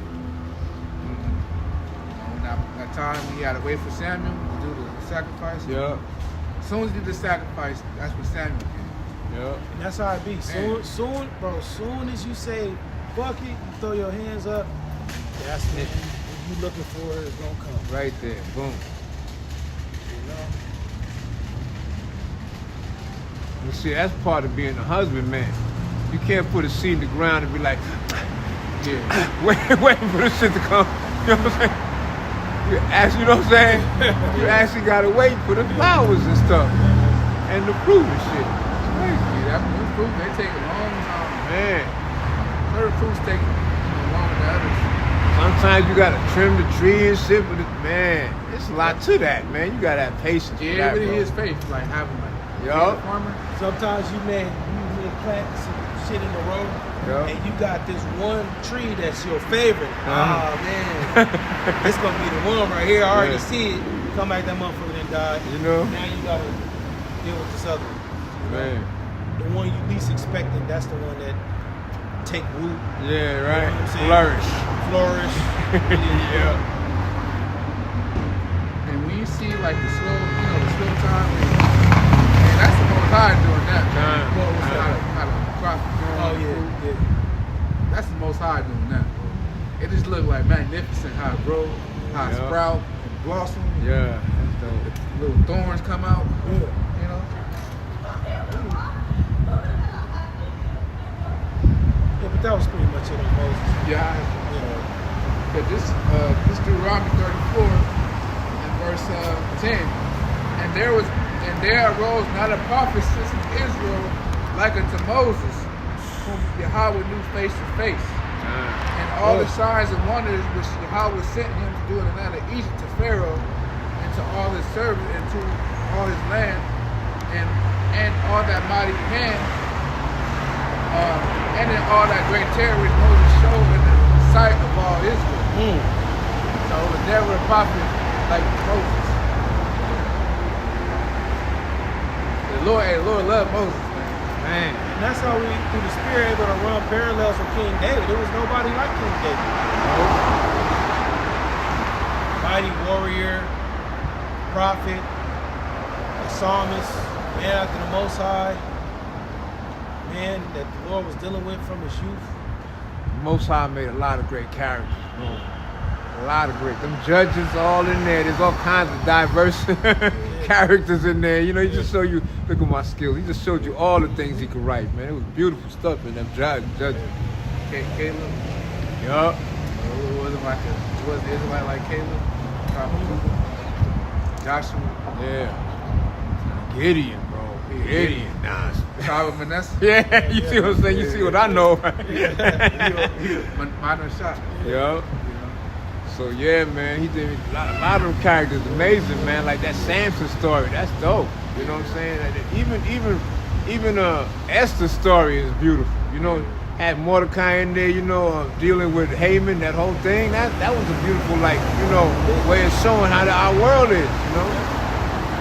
That time he had to wait for Samuel to do the sacrifice. Yeah. As soon as he did the sacrifice, that's when Samuel came. Yep. And that's how it be. Soon, bro, soon as you say, fuck it, you throw your hands up, that's when you looking for it is gonna come. Right there. Boom. You know? You see, that's part of being a husband, man. You can't put a seed in the ground and be like, Yeah. waiting for this shit to come. You know what I'm saying? You know what I'm saying? You actually gotta wait for the flowers and stuff. And the fruit and shit. It's crazy. Yeah, them fruit, they take a long time. Man. Certain fruits take longer than others. Sometimes you gotta trim the tree and shit, but man, it's a lot to that, man. You gotta have patience. for Yeah, that, it really bro. is faith, like having like Yup. being a farmer. Sometimes you may plant some shit in the road, Yup. and you got this one tree that's your favorite. Uh-huh. Oh man, it's gonna be the one right here. I already Yeah. see it. Come back, that motherfucker done died. You know? Now you gotta deal with this other one. You know? Man. The one you least expected, that's the one that take root, Yeah, right. You know what I'm saying? Flourish. flourish. Yeah. And when you see like the slow time, man, that's the most high doing that. Time. What was How that? to crop growing Oh fruit. yeah. That's the most high doing that, bro. It just look like magnificent how it grows, how it Yeah. sprout and blossom. Yeah, that's dope. Little thorns come out, Yeah. you know. Yeah, but that was pretty much it on Moses. Yeah, Yeah. but this Deuteronomy 34 and verse 10, and there arose not a prophet since in Israel like unto Moses, whom Yahweh knew face to face. And all the signs and wonders which Yahweh sent him to do in the land of Egypt to Pharaoh and to all his servants and to all his land and all that mighty hand and in all that great terror which Moses showed in the sight of all Israel. So it was never a prophet like Moses. The Lord loved Moses, man. Man. And that's how we, through the Spirit, able to run parallels with King David. There was nobody like King David. Mighty warrior, prophet, a psalmist, man after the Most High, man that the Lord was dealing with from his youth. Most High made a lot of great characters, bro. A lot of great. Them judges all in there. There's all kinds of diverse characters in there. You know, he just showed you, look at my skills. He just showed you all the things he could write, man. It was beautiful stuff in them judges. Caleb. Yup. It wasn't Israelite like Caleb. Joshua. Yeah. Gideon, bro. Gideon. Nah. Tribe of Manasseh. Yeah, you see what I'm saying? You see what I know. Minor shot. Yup. So yeah, man, he did a lot of them characters amazing, man. Like that Samson story, that's dope. You know what I'm saying? Like, even Esther's story is beautiful. You know, had Mordecai in there. You know, dealing with Haman, that whole thing. That was a beautiful, like, you know, way of showing how our world is. You know,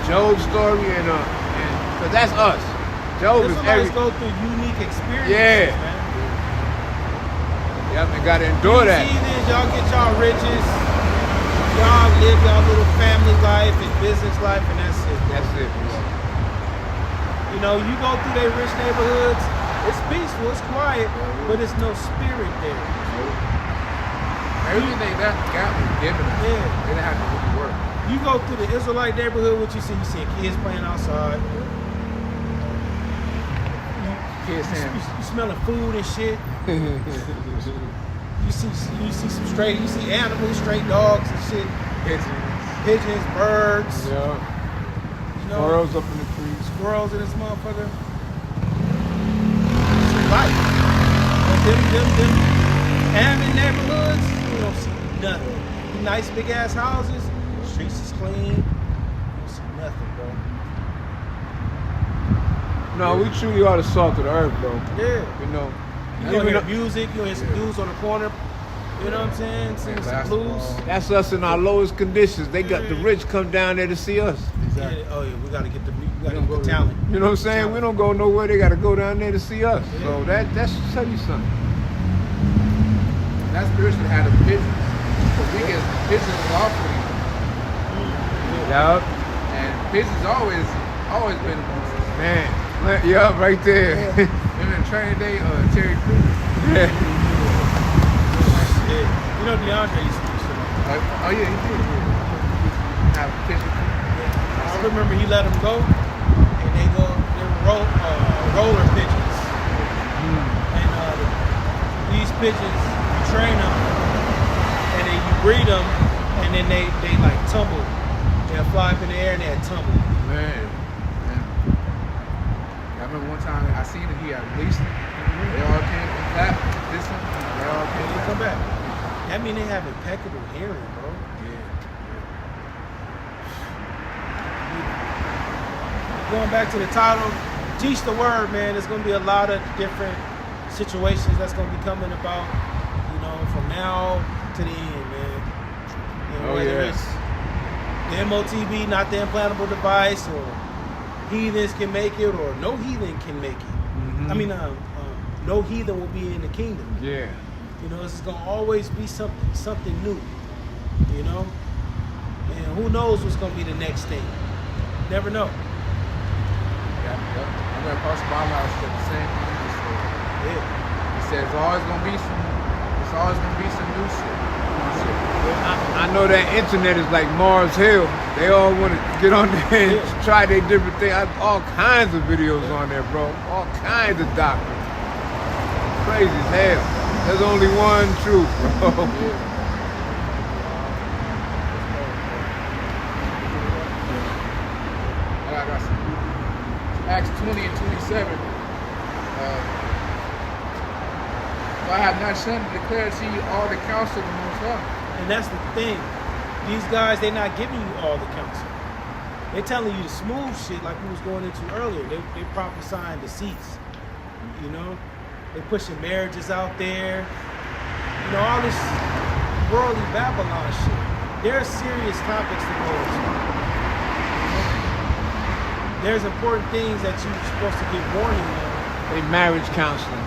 Job's story and cause that's us. Job is Somebody's every. go through unique experiences, Yeah. man. Yep, and gotta endure that. Heathens, y'all get y'all riches. Y'all live y'all little family life and business life, and that's it. That's it, bro. You know, you go through their rich neighborhoods, it's peaceful, it's quiet, but it's no spirit there. Everything that God was given us, Yeah. they didn't have to really work. You go through the Israelite neighborhood, what you see kids playing outside. Kids saying, You smelling food and shit. You see some straight, you see animals, straight dogs and shit, pigeons, birds, Yeah. you know, Squirrels up in the trees. squirrels in this motherfucker. It's life. But them abandoned neighborhoods, you don't see nothing. Nice big ass houses, streets is clean. You don't see nothing, bro. No, we truly are the salt of the earth, bro. Yeah. You know. You Even hear though- music, you hear some dudes on the corner, you know what I'm saying? Singing some basketball. blues. That's us in our lowest conditions. They got the rich come down there to see us. exactly. Yeah, oh yeah, we gotta get the don't go to- talent. You know what I'm saying? We don't go nowhere. They got to go down there to see us. So that should tell you something. That spiritually had the pigeons. Because we get pigeons lawfully. Yup. And pigeons always been amongst us. Man. Yeah, right there. Yeah. Him and Training Day, Terry Crews. Yeah. Yeah. You know DeAndre used to do shit like that. Oh yeah, he did. Yeah. Have a picture. Yeah. I remember he let them go, and they were roller pigeons. And these pigeons, you train them, and then you breed them, and then they like tumble. They'll fly up in the air and they'll tumble. Man. I remember one time I seen it, he had released it. They all came back, this one, they all And came they back. come back. That mean they have impeccable hearing, bro. Yeah. Going back to the title, teach the word, man. There's gonna be a lot of different situations that's gonna be coming about, you know, from now to the end, man. And Oh, whether yeah. it's the MOTB, not the implantable device, or heathens can make it, or no heathen can make it. I mean, no heathen will be in the kingdom. Yeah. You know, it's gonna always be something new. You know, and who knows what's gonna be the next thing? Never know. Yeah. I remember Pastor Bala said the same thing. Yeah. He said it's always gonna be some new shit. I know that internet is like Mars Hill. They all want to get on there and Yeah. try their different things. All kinds of videos on there, bro. All kinds of doctrine. Crazy as hell. There's only one truth, bro. I got some. Acts 20 and 27. If I have not sent to declare to you all the counsel of the Most High. And that's the thing. These guys, they're not giving you all the counsel. They're telling you the smooth shit like we was going into earlier. They prophesying deceits. You know? They pushing marriages out there. You know, all this worldly Babylon shit. There are serious topics to go into. There's important things that you're supposed to give warning on. They marriage counseling.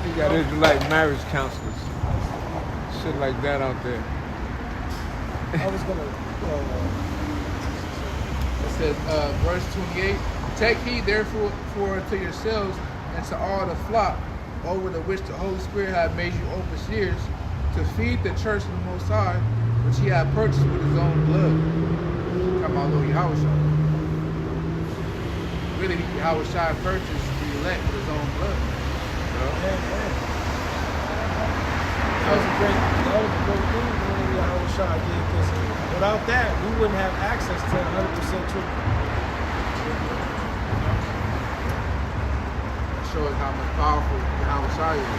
You got Israelite marriage counselors. Shit like that out there. I was gonna. It says, verse 28, take heed therefore to yourselves and to all the flock over the which the Holy Spirit hath made you overseers to feed the church of the Most High, which he hath purchased with his own blood. Talking about Lord Yahushua. Really, Yahushua purchased the elect with his own blood. That was a great thing when Yahushua did, because without that, we wouldn't have access to 100% truth. That shows how much powerful Yahushua is.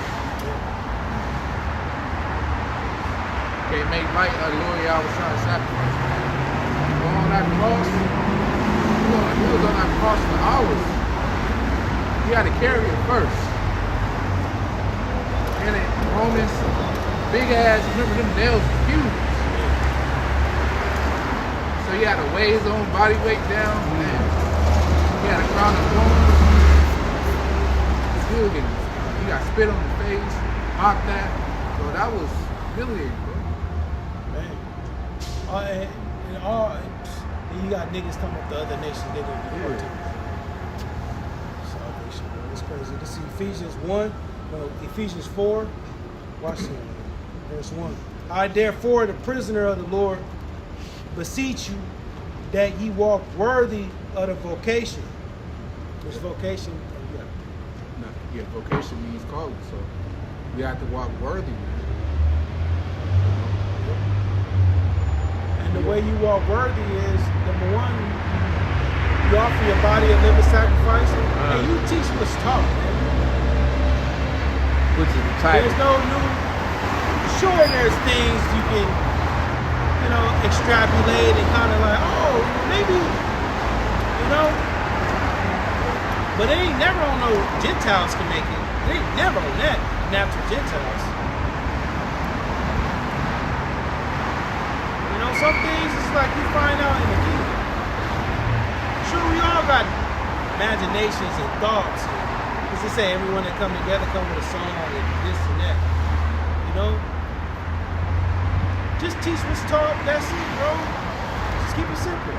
Can't make light of the Lord Yahushua's sacrifice. On that cross, he was on that cross for hours. You had to carry it first. And in Romans, big ass, remember them nails were huge. So he had to weigh his own body weight down. Man. He had a crown of thorns. Still getting, he got spit on the face, mocked that. So that was humiliating, bro. Man. And you got niggas talking about the other nations, they gonna be more to salvation, bro. It's crazy. This is Ephesians 4. Watch this. Verse 1. I therefore, the prisoner of the Lord, beseech you that ye walk worthy of the vocation. Which vocation? No, yeah, vocation means calling, so we have to walk worthy. And the way you walk worthy is, number one, you offer your body a living sacrifice, and you teach what's taught, man. Which is the title. There's no new. Sure, there's things you can, you know, extrapolate and kind of like, oh, maybe, you know. But they ain't never on no Gentiles can make it. They ain't never on that natural Gentiles. You know, some things it's like you find out in the kingdom. Sure, we all got imaginations and thoughts. As they say, everyone that come together come with a song and this and that. You know? Just teach what's taught, that's it, bro. Just keep it simple.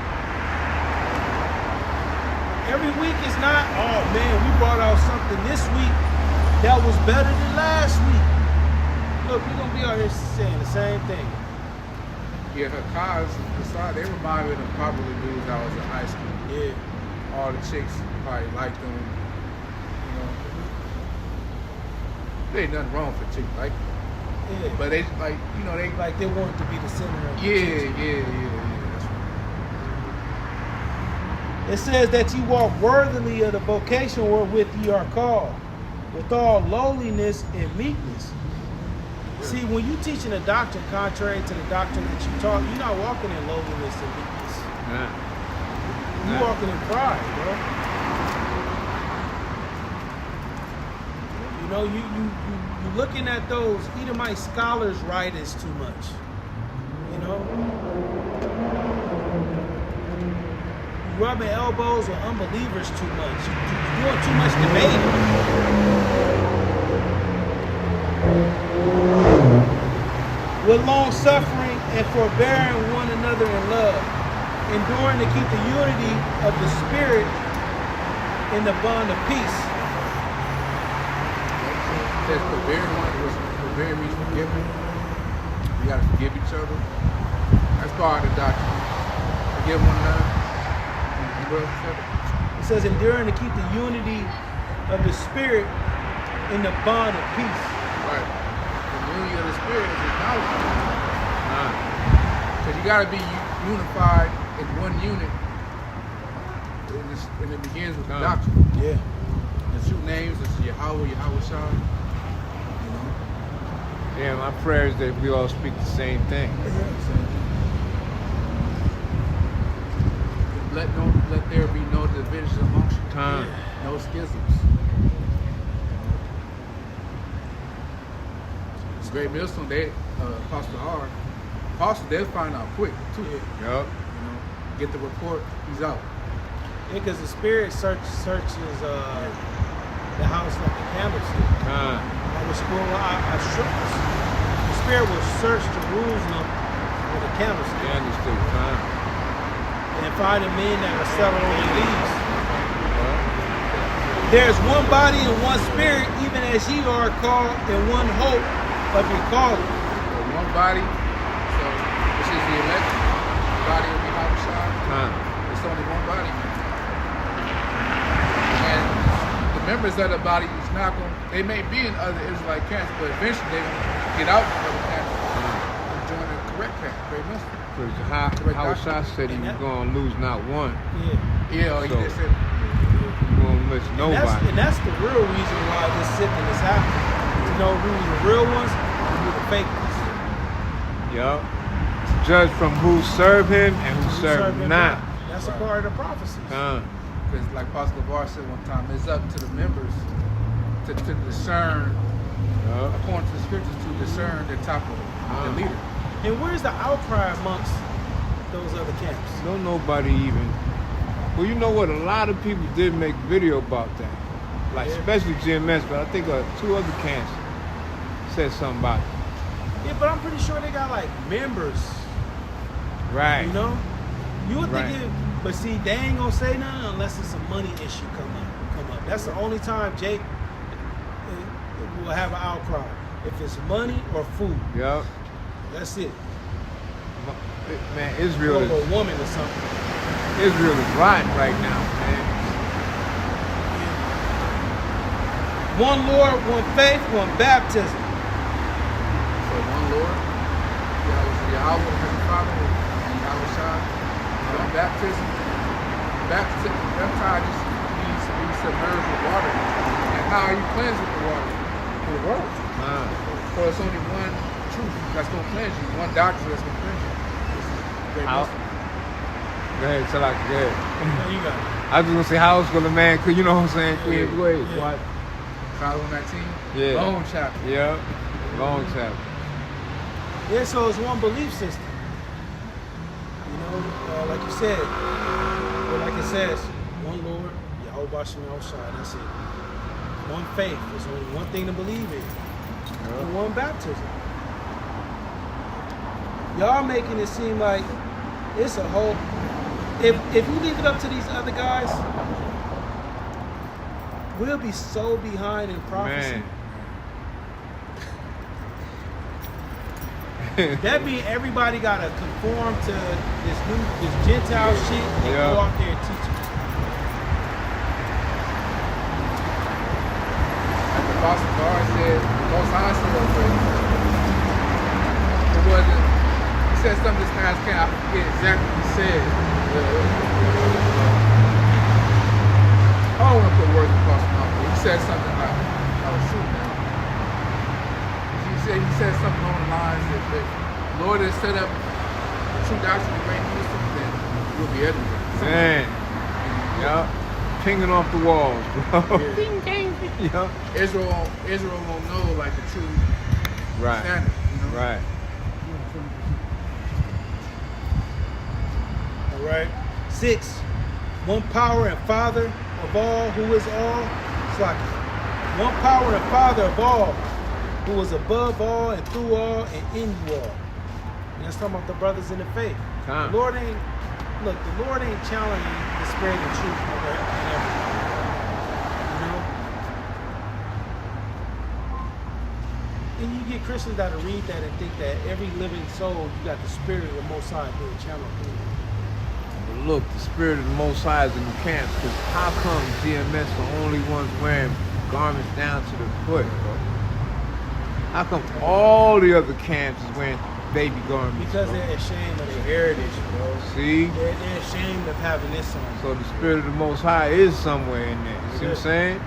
Every week is not, oh man, we brought out something this week that was better than last week. Look, we're going to be out here saying the same thing. Yeah, Hakai, they remind me of the popular dudes that was in high school. Yeah. All the chicks probably liked them. You know, there ain't nothing wrong for chicks like them. Yeah. But they like, you know, they Like they wanted to be the center of the yeah. That's right. It says that you walk worthily of the vocation wherewith ye are called, with all lowliness and meekness. See, when you teaching a doctrine contrary to the doctrine that you taught, you're not walking in lowliness and meekness. You're walking in pride, bro. You know, you looking at those Edomite scholars' writers too much. You know? You rubbing elbows with unbelievers too much. You're doing too much debating. With long suffering and forbearing one another in love, enduring to keep the unity of the Spirit in the bond of peace. It says forbear means forgiving. We gotta forgive each other. That's part of the doctrine. Forgive one another. It says enduring to keep the unity of the Spirit in the bond of peace. Right. The unity of the Spirit is acknowledged. Because you gotta be unified in one unit. And it begins with the doctrine. Yeah. The two names is Yahweh, Yahweh Shai. Yeah, my prayer is that we all speak the same thing. Let there be no division amongst you. No schisms. Great Millstone, Apostle, they'll find out quick too. Yup. You know, get the report, he's out. Yeah, because the Spirit searches the house like a candlestick. The Spirit will search Jerusalem with a candlestick. And find the men that are settled on their leaves. There's one body and one Spirit, even as ye are called in one hope of your calling. One body, so this is the elect body of Yahweh Shai. It's only one body. And the members of the body is not going, they may be in other Israelite camps, but eventually they're going to get out of the camp and join the correct camp. Very much. Because Hawashai said he was going to lose not one. Yeah, he just said he won't miss nobody. And that's the real reason why this sickness is happening. To know who the real ones and who the fake ones. Yup. To judge from who serve him and who serve him not. That's a part of the prophecies. Because like Pastor LeVar said one time, it's up to the members to discern, according to the scriptures, to discern the top of the leader. And where's the outcry amongst those other camps? No, nobody even. Well, you know what? A lot of people did make video about that. Like, especially GMS, but I think two other camps said something about it. Yeah, but I'm pretty sure they got like members. Right. You know? You would Right. think it, but see, they ain't gonna say nothing unless it's a money issue come up. That's the only time Jake will have an outcry. If it's money or food. Yup. That's it. Man, Israel Or is, a woman or something. Israel is rotten right now, man. One Lord, one faith, one baptism. So one Lord, Yahweh, Heavenly Father, and Yahweh Shai. One baptism. Baptized means to be submerged with water. And how are you cleansed with the water? Through the word. So it's only one truth that's going to cleanse you, one doctrine that's going to cleanse you. Go ahead, tell I go ahead. You got it. I was just gonna say how else gonna man, cause you know what I'm saying, Queen. Go ahead. What? Trial 19? Yeah. Long chapter. Yeah. Long chapter. Yeah, so it's one belief system. You know, like you said, but like it says, one Lord, Yahweh Bashem Shai, that's it. One faith, there's only one thing to believe in. And one baptism. Y'all making it seem like it's a whole. If you leave it up to these other guys, we'll be so behind in prophecy. Man. That means everybody gotta conform to this Gentile shit and Yeah. go out there and teach it. Like the Apostle Paul said, the Most High said, it wasn't. He said something this past camp. I forget exactly what he said. I don't want to put words across my mouth, but he said something about, oh shoot, man. He said something along the lines that the Lord has set up the true doctrine of great wisdom, then we'll be everywhere. Man. Yup. Pinging off the walls, bro. Yeah. Yup. Israel won't know like the true Right. standard, you know? Right. All right. 6. One power and Father of all, who is all. It's like one power and Father of all, who is above all and through all and in you all. And that's talking about the brothers in the faith. Time. The Lord ain't challenging the spirit of truth over everybody. You know? And you get Christians that'll read that and think that every living soul, you got the spirit of the Most High being channeled through you. But look, the spirit of the Most High is in the camps. Because how come GMS the only ones wearing garments down to the foot, bro? How come all the other camps is wearing baby garments? Because bro? they're ashamed of their heritage, bro. See? They're ashamed of having this on. So the spirit of the Most High is somewhere in there. You see what I'm saying?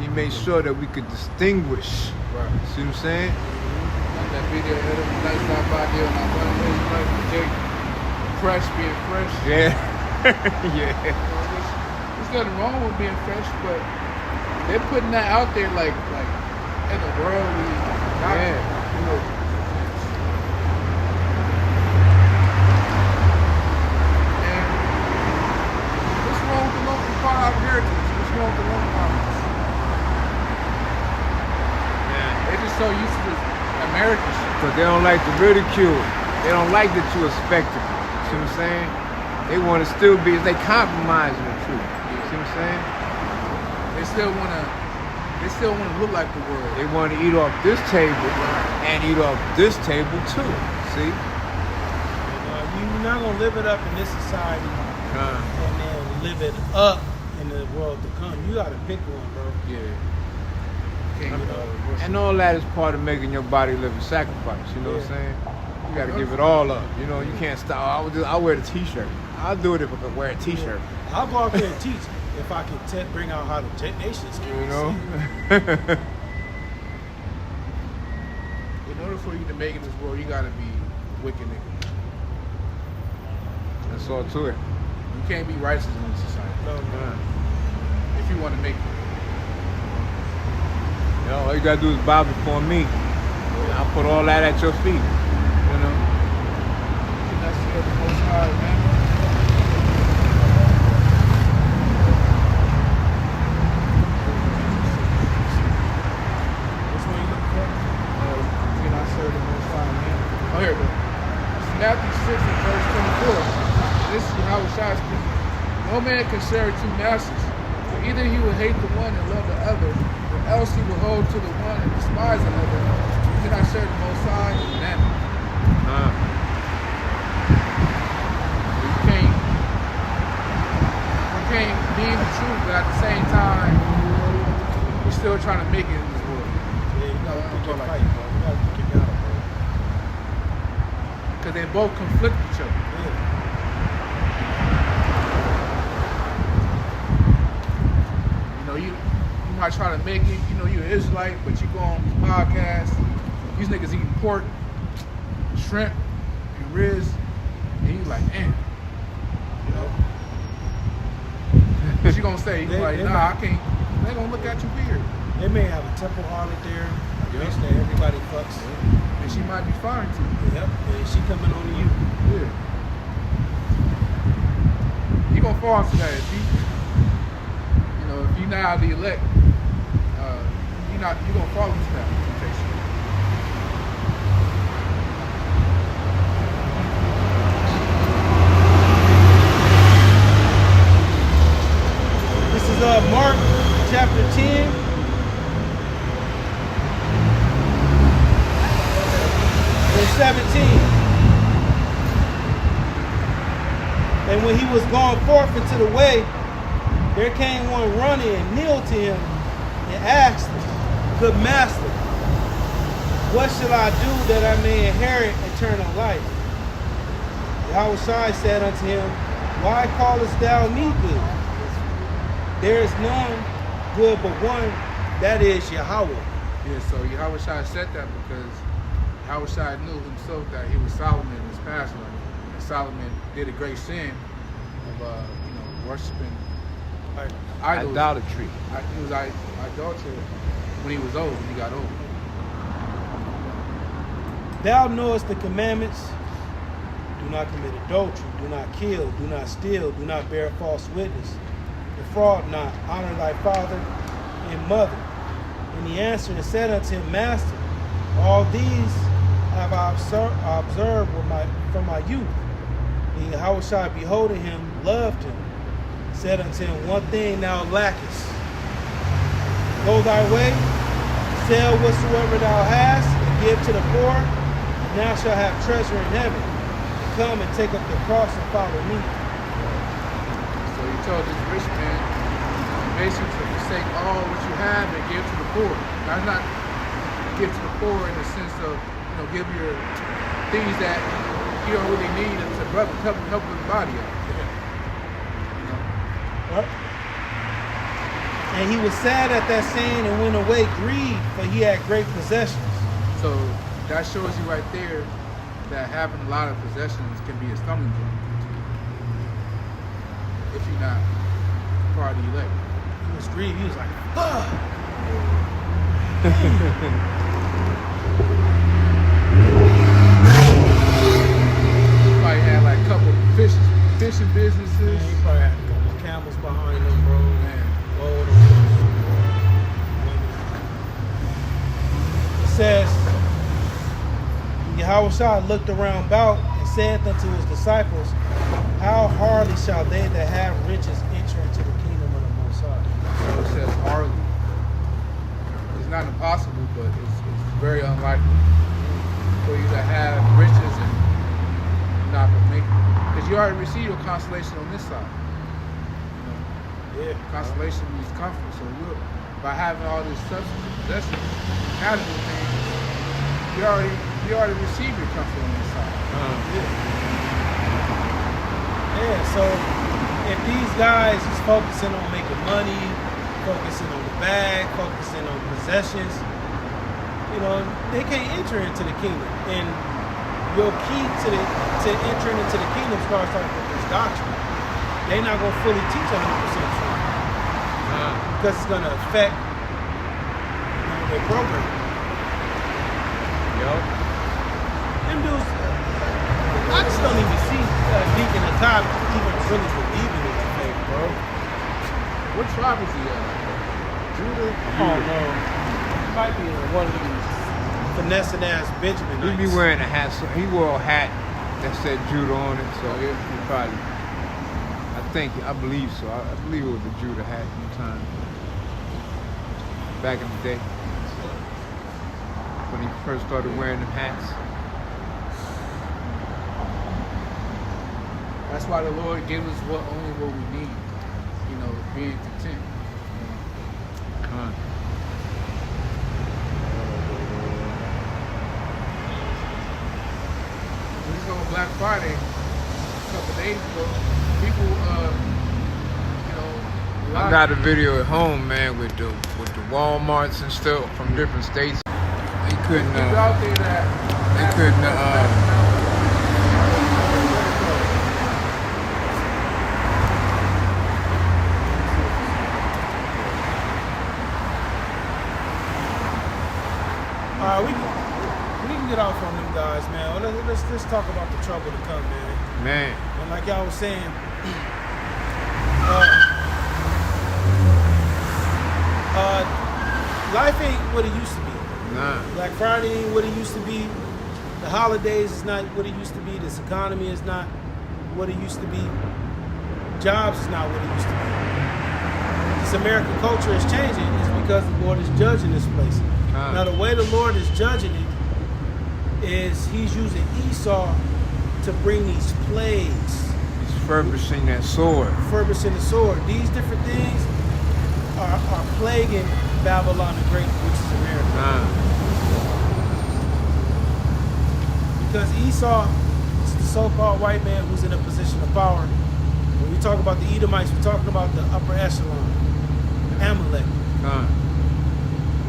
He made sure that we could distinguish. Right. See what I'm saying? Like that video, hit him nice side by there, and I went away, like Jake, fresh being fresh. Yeah. Yeah. There's nothing wrong with being fresh, but they're putting that out there like in the world. Yeah. You know, and what's wrong with the local part of heritage? What's wrong with the local parts? Yeah. They're just so used to this American shit. Because they don't like the ridicule. They don't like that you're a spectacle. See what I'm saying? They want to still be, they compromising the truth. See what I'm saying? They still wanna look like the world. They want to eat off this table and eat off this table too. See? You're not going to live it up in this society and then live it up in the world to come. You got to pick one, bro. Yeah. Can't get all the And all that is part of making your body live a sacrifice. You know what I'm saying? You got to give it all up. You know, you can't stop. I'll wear the t-shirt. I'll do it if I can wear a t-shirt. I'll go out there and teach if I can bring out how the nations can You know? receive. In order for you to make it in this world, you gotta be a wicked nigga. That's all to it. You can't be righteous in this society No, if you want to make it. You know, all you gotta do is bow before me. I'll put all that at your feet. You know? Can I see the Most High, man? Which one you looking for? Can I serve the Most High, man? Oh, here we go. It's Matthew 6 and verse 24. This is how it shall speak. No man can serve two masters. For either he will hate the one and love the other, or else he will hold to the one and despise the other. You cannot serve the Most High and mammon. You can't be in the truth, but at the same time, we're still trying to make it in this world. Yeah, you got to pick your Like fight, bro. You got to pick your battle, bro. Because they both conflict with each other. Yeah. You know, you might try to make it, you know, you're an Israelite, but you go on these podcasts, these niggas eating pork, shrimp, and ribs, and you like, damn. You know? What you gonna say? You They- like, they nah, might- I can't. They gonna look at you weird. They may have a temple harlot there, a Yeah. bitch that everybody fucks. And she might be fine too. Yep, and she coming on to you. Yeah. You gonna fall into that if you're not the elect. You're gonna fall into that temptation. 17. And when he was going forth into the way, there came one running and kneeled to him and asked him, Good master, what shall I do that I may inherit eternal life? Yahushua said unto him, Why callest thou me good? There is none good but one, that is Yahweh. Yeah, so Yahushua said that because Yahushua knew himself that he was Solomon in his past life. And Solomon did a great sin of, worshiping idols. Idolatry. He was idolater when he was old, when he got old. Thou knowest the commandments. Do not commit adultery, do not kill, do not steal, do not bear false witness, defraud not, honor thy father and mother. And he answered and said unto him, Master, all these have I observed from my youth. And Yahushua, beholding him, loved him, said unto him, One thing thou lackest. Go thy way, sell whatsoever thou hast, and give to the poor, and thou shalt have treasure in heaven. Come and take up the cross and follow me. So he told this rich man basically to forsake all what you have and give to the poor. That's not give to the poor in the sense of, give your things that you don't really need to help the body out. Right? And he was sad at that saying and went away grieved, for he had great possessions. So that shows you right there that having a lot of possessions can be a stumbling block if you're not part of the elect. He was grieved. He was like, "Ugh." Probably had like a couple fishing businesses. Man, he probably had a couple of camels behind him, bro. Man. Load of it says, Yahushua looked around about and said unto his disciples, How hardly shall they that have riches enter into the kingdom of the Most High? So it says hardly. It's not impossible, but it's very unlikely for you to have riches and not to make it. Because you already received your consolation on this side. Yeah. Consolation means comfort. So you, by having all this substance, possessions, casual things, you already received your comfort on this side. Yeah, so if these guys is focusing on making money, focusing on the bag, focusing on possessions, they can't enter into the kingdom. And your key to entering into the kingdom starts off with this doctrine. They're not going to fully teach 100% truth because it's going to affect their program. Yup. Them dudes, I just don't even see Deacon and Todd even really believing in the faith, bro. What tribe is he at? Judah? Oh no, he might be one of these finessing ass Benjaminites. He be wearing a hat. So he wore a hat that said Judah on it. So he probably, I believe so. I believe it was a Judah hat one time back in the day when he first started wearing them hats. That's why the Lord gives us only what we need. Being content. This is on Black Friday, a couple days ago. People, I got a video at home, man, with the Walmarts and stuff from different states. They couldn't. people out there that we can get off on them guys, man. Let's talk about the trouble to come, man. Man. And like y'all was saying, life ain't what it used to be. Nah. Black Friday ain't what it used to be. The holidays is not what it used to be. This economy is not what it used to be. Jobs is not what it used to be. This American culture is changing. It's because the Lord is judging this place. Now the way the Lord is judging it is he's using Esau to bring these plagues, He's furbishing that sword. furbishing the sword. These different things are plaguing Babylon the Great, which is America. Because Esau is the so-called white man who's in a position of power. When we talk about the Edomites, we're talking about the upper echelon, Amalek.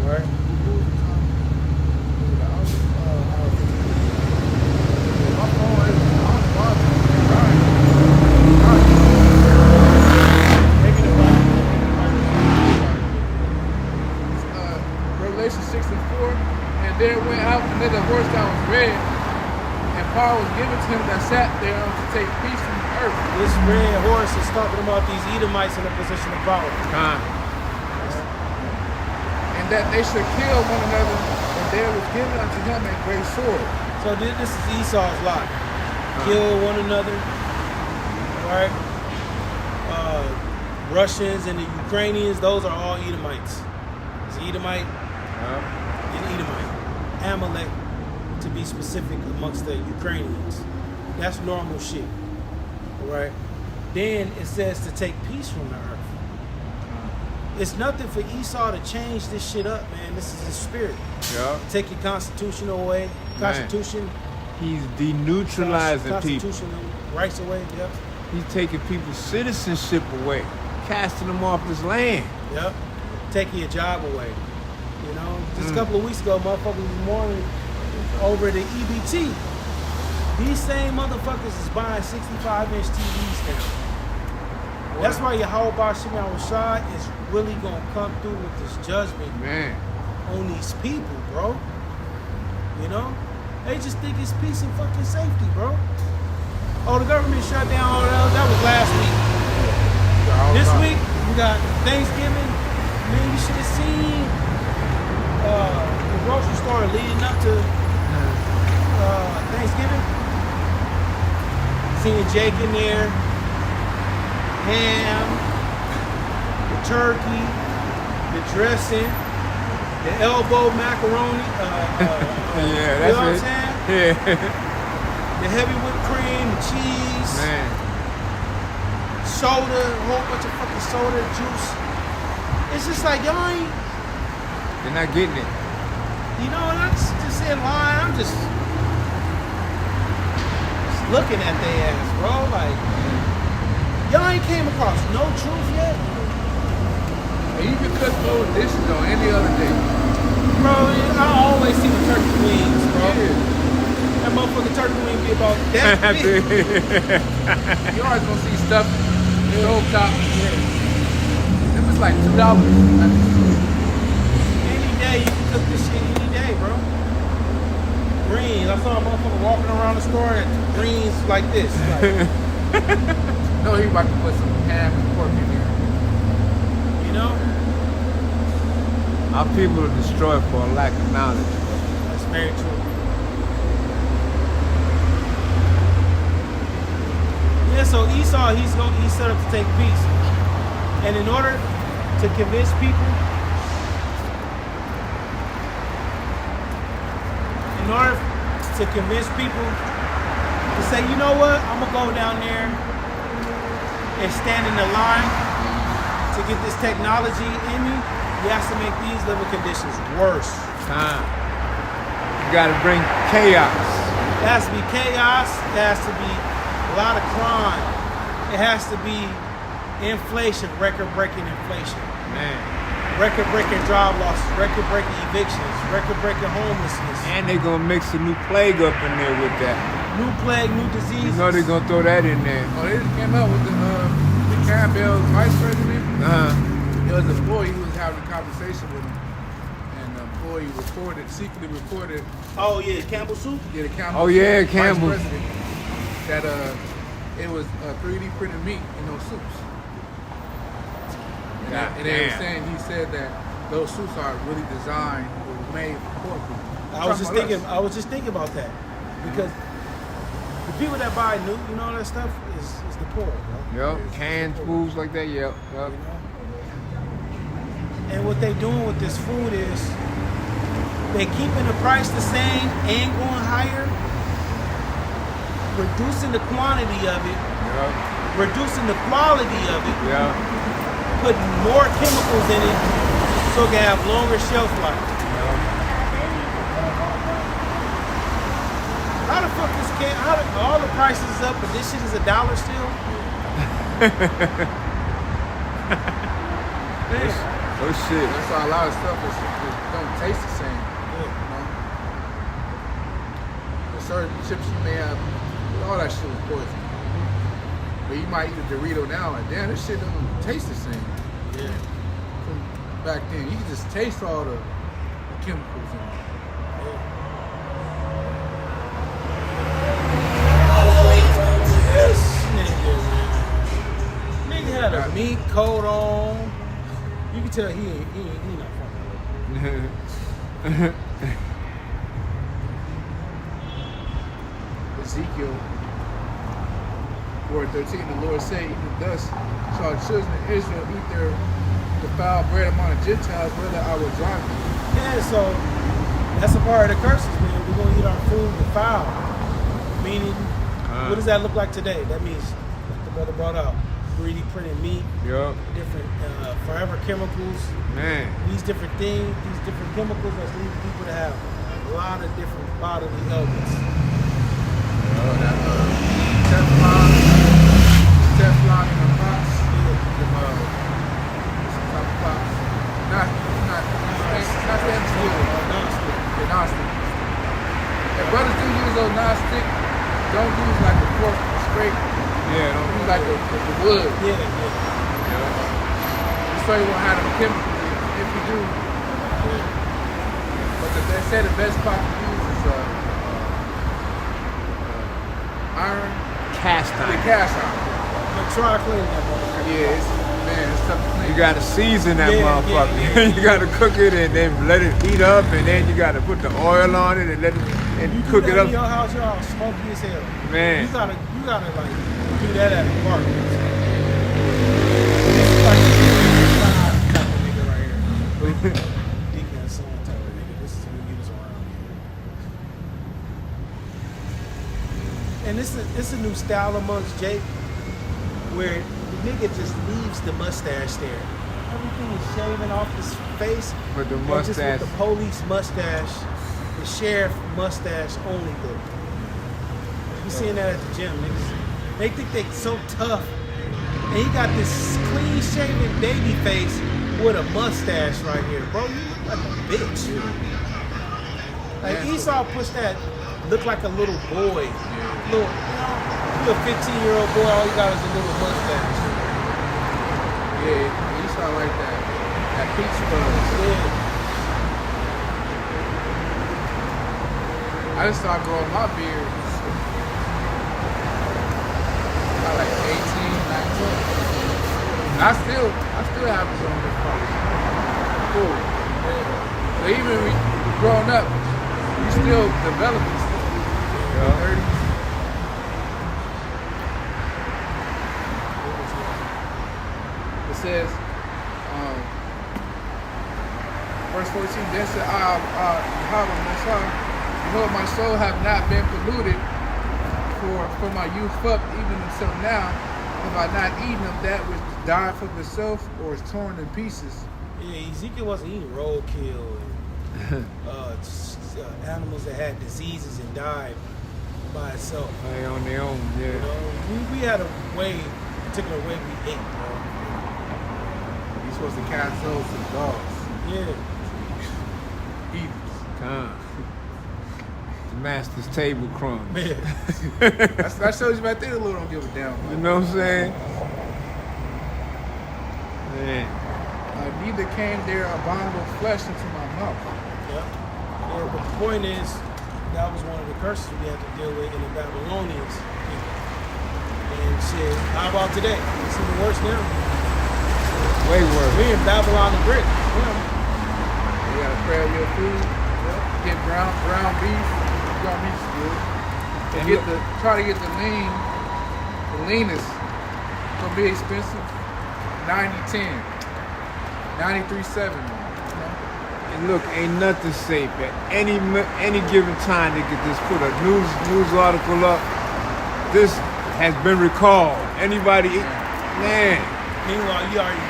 Right? Revelation 6 and 4, and there went out another horse that was red, and power was given to him that sat there to take peace from the earth. This red horse is talking about these Edomites in a position of power. And that they should kill one another, and there was given unto him a great sword. So this is Esau's lot. Kill one another, right? Russians and the Ukrainians, those are all Edomites. It's Edomite and Edomite. Amalek, to be specific, amongst the Ukrainians. That's normal shit, right? Then it says to take peace from the earth. It's nothing for Esau to change this shit up, man. This is his spirit. Yeah. Take your constitution away. Constitution. He's deneutralizing people. Constitutional rights away. Yep. He's taking people's citizenship away, casting them off this land. Yep. Taking your job away. You know, just a couple of weeks ago, motherfuckers was mourning over the EBT. These same motherfuckers is buying 65-inch TVs now. That's why Yahweh Bashim Rashad is really gonna come through with this judgment on these people, bro. You know? They just think it's peace and fucking safety, bro. Oh, the government shut down all that. That was last week. This week, we got Thanksgiving. Man, you should have seen the grocery store leading up to Thanksgiving. Seeing Jake in there, ham, the turkey, the dressing, the elbow macaroni. Yeah, you that's know what I'm it. saying? Yeah. The heavy whipped cream, the cheese, Man. soda, a whole bunch of fucking soda, juice. It's just like, y'all ain't, They're not getting it. you know, and I'm just in line. I'm just looking at their ass, bro. Like, y'all ain't came across no truth yet. And you can cook those dishes on any other day. Bro, I always see the turkey wings, bro. Yeah. That motherfucking turkey wing be about that big. You always gonna see stuff stove top. Yeah. Them is like $2. Any day, you can cook this shit any day, bro. Greens. I saw a motherfucker walking around the store and greens like this. Like, No, he about to put some ham and pork in here. you know? Our people are destroyed for a lack of knowledge. That's very true. Yeah, so Esau, he's set up to take peace. And in order to convince people, to say, you know what, I'm gonna go down there and stand in the line to get this technology in me, he has to make these living conditions worse. You gotta bring chaos. It has to be chaos. It has to be a lot of crime. It has to be inflation, record-breaking inflation. Man. Record-breaking job losses, record-breaking evictions, record-breaking homelessness. And they gonna mix a new plague up in there with that. New plague, new diseases. You know they gonna throw that in there. Oh, they just came out with the Campbell vice president. There was an employee who was having a conversation with him, and the employee secretly recorded. Oh yeah, Campbell soup. Yeah, the Campbell. Oh, yeah, vice Campbell. president, that it was 3D printed meat in those soups. And they were saying, he said that those soups are really designed or made for poor people. I was just thinking about that because the people that buy new, you know, that stuff is the poor, bro. Yup, canned foods like that, yup. You know? And what they doing with this food is They keeping the price the same and going higher, reducing the quantity of it, Yeah. reducing the quality of it, Yeah. putting more chemicals in it so it can have longer shelf life. How the fuck this can? How the, all the prices is up, but this shit is $1 still? Damn. Oh shit. That's why a lot of stuff is don't taste the same. You know? There's certain chips you may have, all that shit was poison. But you might eat a Dorito now and damn, this shit don't taste the same. Yeah. From back then, you can just taste all the chemicals in it. This nigga, man. Nigga had a meat coat on. You can tell he not fucking with it. Ezekiel 4:13, the Lord said, even thus shall the children of Israel eat their defiled bread among the Gentiles, whether I will drive them. Yeah, so that's a part of the curses, man. We're gonna eat our food defiled. Meaning, what does that look like today? That means, like the brother brought up, 3D printed meat, Yup. different forever chemicals, Man. these different things, these different chemicals that's leading people to have a lot of different bodily ailments. Teflon in the pots. Yeah. Some type of pots. Not that steel. Non-stick. They're non-stick. If brothers do use those non-stick, don't use like a fork to scrape. Yeah, don't Use like the wood. Yeah. So you won't have them chemicals if you do. But they say the best pot to use is iron. cast The iron. cast iron. But try cleaning that motherfucker. Yeah, it's tough to clean. You gotta season that Yeah, motherfucker. yeah. You gotta cook it and then let it heat up, and then you gotta put the oil on it and let it and You cook do it that up. in your house, you're all smoky as hell. Man. You gotta like do that at a bar. This is like the type of nigga right here. Deacon son type of nigga. This is who he was around here. And this is a new style amongst Jake, where the nigga just leaves the mustache there. Everything is shaving off his face. With the and mustache. Just with the police mustache, the sheriff mustache only look. You seeing that at the gym, niggas. They think they so tough. And he got this clean shaven baby face with a mustache right here. Bro, you look like a bitch. Like Esau pushed that look like a little boy. Little, you a 15-year-old boy, all you got is a little mustache. Yeah, you sound like that. That peach fuzz. Yeah. I just started growing my beard. About like 18, 19. I still have it on this part. Cool. So even growing up, you still developing stuff. Yeah. 30s. It says, verse 14, then said behold, my soul have not been polluted for my youth up, even until now, have I not eaten of that which died for itself or is torn in pieces. Yeah, Ezekiel wasn't eating roadkill and animals that had diseases and died by itself. Hey, on their own, You yeah. know, we had a particular way we ate, bro. You're supposed to cast those to the dogs. Yeah. Eaters. The master's table crumbs. Man. That shows you right there the Lord don't give a damn. You know what I'm saying? Man. Neither came there abominable flesh into my mouth. Yeah. Yeah, but the point is, that was one of the curses we had to deal with in the Babylonians. And shit, how about today? It's even worse now. Way worse. We in Babylon the Great. Yeah. You gotta pray over your food. Get ground beef. Ground beef is good. And try to get the leanest. It's gonna be expensive. 90-10. 93-7. You know? And look, ain't nothing safe. At any given time, they could just put a news article up. This has been recalled. Anybody, man. Meanwhile, you already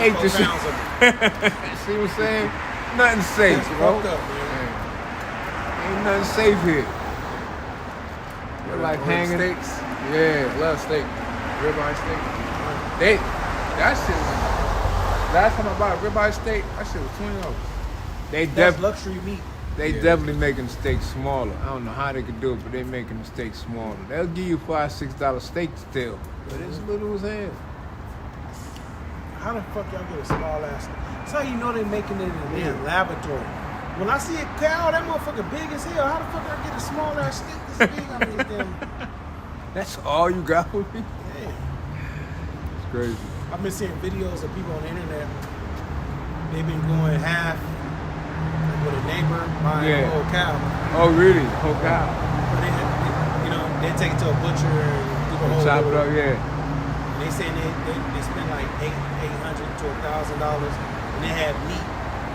ate this 3 pounds of it. See what I'm saying? Nothing safe, That's bro. fucked up, man. Ain't nothing safe here. You're like hanging. steaks. Yeah. Love steak. Ribeye steak. That shit was, last time I bought a ribeye steak, that shit was $20. They That's definitely. luxury meat. They Yeah. definitely making steaks smaller. I don't know how they could do it, but they making the steaks smaller. They'll give you $5-6 steak still, but it's little as hell. How the fuck y'all get a small ass? That's how you know they making it in their laboratory. When I see a cow, that motherfucker big as hell. How the fuck I get a small ass steak this big? I mean, damn. That's all you got for me? Yeah. It's crazy. I've been seeing videos of people on the internet. They've been going half like with a neighbor buying Yeah. a whole cow. Oh, really? Oh, God. But they take it to a butcher and do the whole Chop it little- up, yeah. And they saying they spend like $800 to $1,000, and they have meat.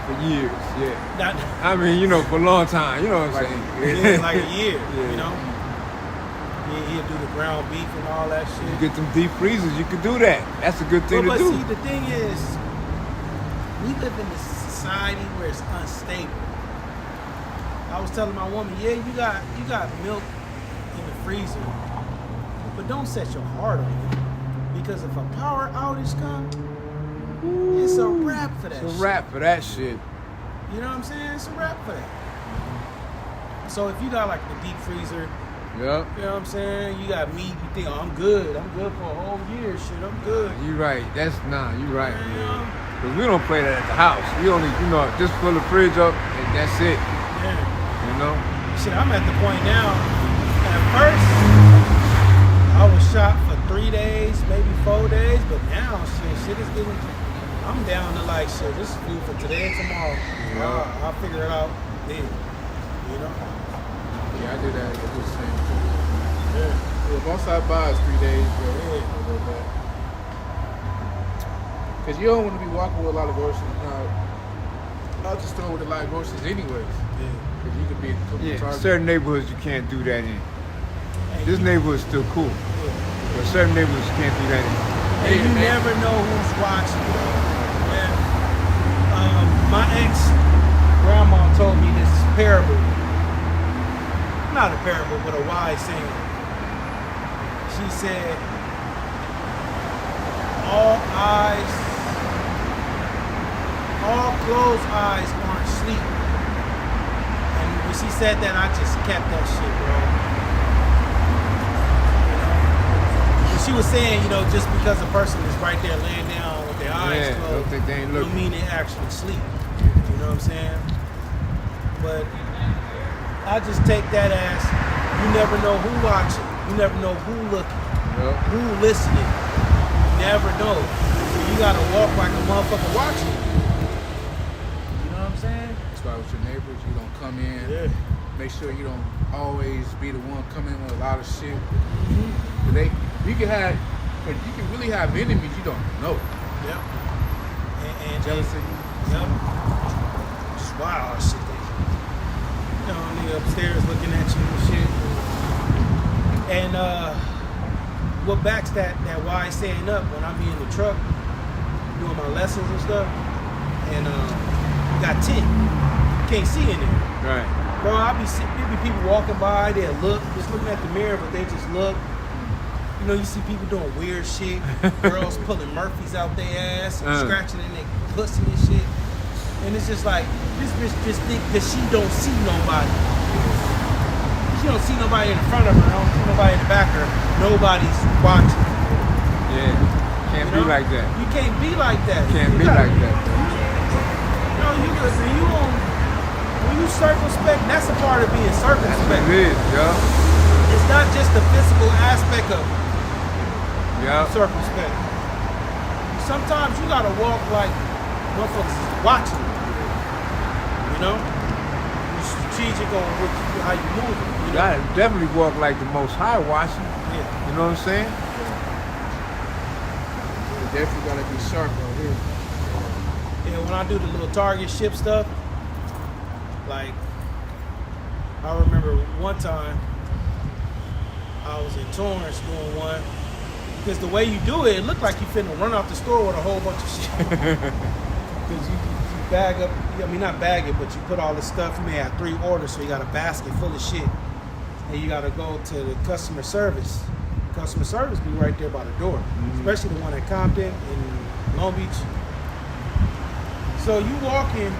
For years, yeah. Not I mean, you know, for a long time. You know what I'm saying? yeah, like a year. Yeah. You know. He'll do the ground beef and all that You shit. get them deep freezers, you could do that. That's a good thing But to do. see, the thing is, we live in a society where it's unstable. I was telling my woman, yeah, you got milk in the freezer, but don't set your heart on it, because if a power outage comes, it's a wrap for that. It's a shit. wrap for that shit. You know what I'm saying? It's a wrap for that. So if you got like the deep freezer, Yep. you know what I'm saying? You got meat, you think, oh, I'm good for a whole year, shit, I'm good. You right. You right. Yeah. Because we don't play that at the house. We only, just fill the fridge up and that's it. Yeah. You know? Shit, I'm at the point now. At first, I was shot for 3 days, maybe 4 days, but now shit is getting. I'm down to like shit. This is food for today and tomorrow. Yeah. I'll figure it out then. You know? Yeah, I do that. I do the same thing. Yeah. Yeah, most I buy is 3 days, bro. Yeah. Because you don't want to be walking with a lot of groceries. Out the store with a lot of groceries anyways. Yeah. Because you could be Yeah. Target. Certain neighborhoods you can't do that in. And This you- neighborhood's still cool. yeah. But certain neighborhoods you can't do that in. And you never know who's watching. Yeah. My ex-grandma told me this parable. Not a parable, but a wise saying. She said, all closed eyes aren't asleep. And when she said that, I just kept that shit, bro. You know? And she was saying, just because a person is right there laying down with their eyes Yeah, closed, don't think they ain't don't looking. mean they actually sleep. You know what I'm saying? But I just take that as you never know who watching, you never know who looking, Yep. who listening. You never know. So you gotta walk like a motherfucker watching. You know what I'm saying? That's why with your neighbors, you don't come in. Yeah. Make sure you don't always be the one coming in with a lot of shit. Mm-hmm. But you can really have enemies you don't know. Yep. And Jealousy. Yep. Just wild shit. Nigga upstairs looking at you and shit. And what backs that wise saying up when I be in the truck doing my lessons and stuff, and got tint. Can't see in there. Right. Bro, there be people walking by, they'll look, just looking at the mirror, but they just look. You see people doing weird shit. Girls pulling Murphys out their ass and scratching in their pussy and shit. And it's just like, this bitch just think that she don't see nobody. She don't see nobody in front of her, don't see nobody in the back of her. Nobody's watching. Yeah. Can't You be know? like that. You can't be like that. Can't You be gotta- like that. When you circumspect, that's a part of being That's what circumspect. it is, yo. It's not just the physical aspect of it. Yeah. Circumspect. Sometimes you gotta walk like motherfuckers is watching you. You know? You're strategic on how you move. You You know? gotta definitely walk like the Most High watching. Yeah. You know what I'm saying? You definitely gotta be sharp out here. And when I do the little Target ship stuff, Like, I remember one time I was in Torrance doing one. Because the way you do it, it looked like you finna run out the store with a whole bunch of shit. Because you bag up, I mean not bag it, but you put all this stuff. You may have 3 orders, so you got a basket full of shit. And you gotta go to the customer service. Customer service be right there by the door. Especially the one at Compton and Long Beach. So you walking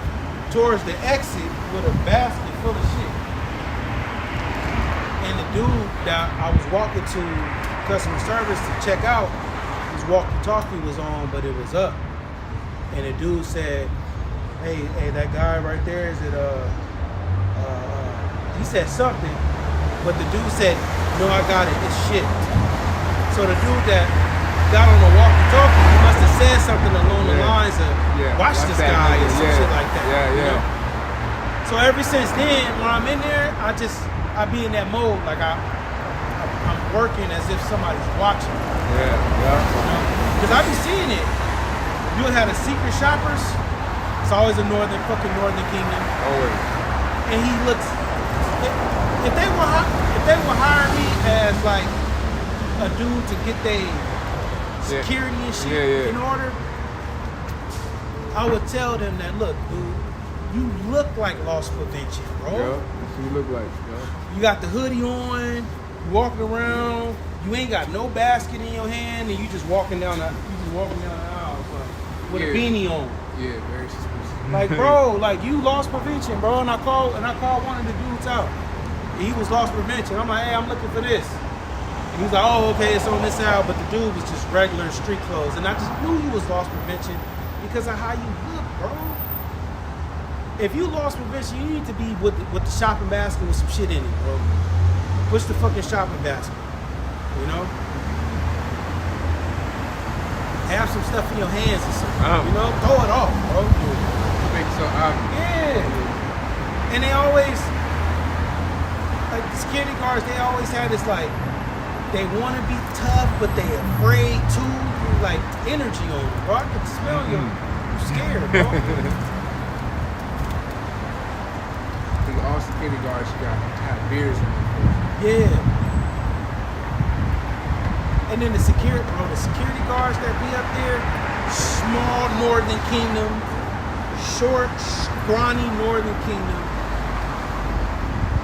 towards the exit with a basket full of shit. And the dude that I was walking to customer service to check out, his walkie-talkie was on, but it was up. And the dude said, hey, that guy right there, is it, he said something, but the dude said, no, I got it, it's shit. So the dude that got on the walkie-talkie, he must have said something along the lines of, watch this guy, or some shit like that. Yeah, you know? So ever since then, when I'm in there, I be in that mode, like I'm working as if somebody's watching. Because I be seeing it. You'll have the secret shoppers. It's always a northern kingdom. Always. And he looks. If they were hiring me as like a dude to get their security and shit in order, I would tell them that, look, dude, you look like loss prevention, bro. Yeah, that's what you look like. Yeah. You got the hoodie on, you walking around, you ain't got no basket in your hand, and you just walking down the aisle with a beanie on. Yeah, very suspicious. Like, bro, like you lost prevention, bro. And I called one of the dudes out. He was lost prevention. I'm like, hey, I'm looking for this. And he was like, oh, okay, it's on this aisle. But the dude was just regular street clothes, and I just knew he was lost prevention because of how you look, bro. If you lost prevention, you need to be with the shopping basket with some shit in it, bro. Push the fucking shopping basket, you know? Have some stuff in your hands or something, you know? Throw it off, bro. Make so obvious. Yeah. And they always, like the security guards, they always have this like, they want to be tough, but they afraid too. Like energy on you, bro. I can smell you. You're scared, bro. All security guards got have beards in them. Yeah. And then the security guards that be up there, small Northern Kingdom, short, scrawny Northern Kingdom.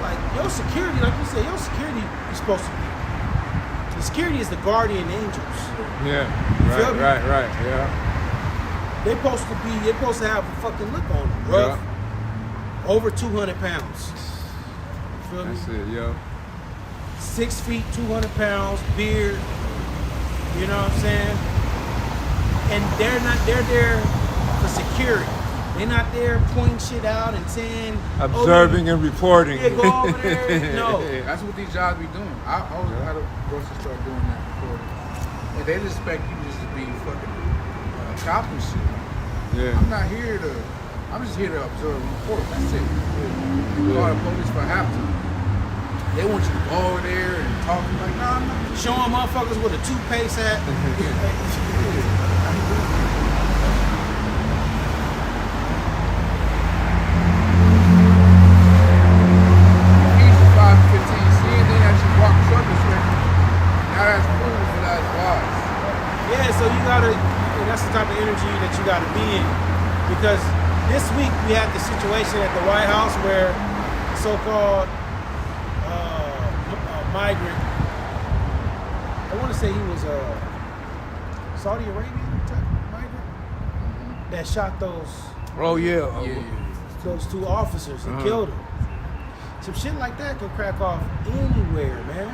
Like your security, like you said, your security is supposed to be. The security is the guardian angels. Yeah. Right. Yeah. They're supposed to have a fucking look on them, bro. Yeah. Over 200 pounds. Feel me? That's it, yo. 6 feet, 200 pounds, beard. You know what I'm saying? And they're there for security. They're not there pointing shit out and saying, observing and reporting. Yeah, go over there. No. That's what these jobs be doing. I always had a grocery store doing that before. And they just expect you just to be fucking chopping shit. Yeah. I'm just here to observe and report. That's it. You call the police for half time. They want you to go over there and talk. Like, nah, I'm not. Showing motherfuckers with a toothpaste hat. So you gotta, and that's the type of energy that you gotta be in. Because this week we had the situation at the White House where so-called migrant, I want to say he was a Saudi Arabian type migrant that shot those. Oh yeah. Those 2 officers and killed them. Some shit like that can crack off anywhere, man.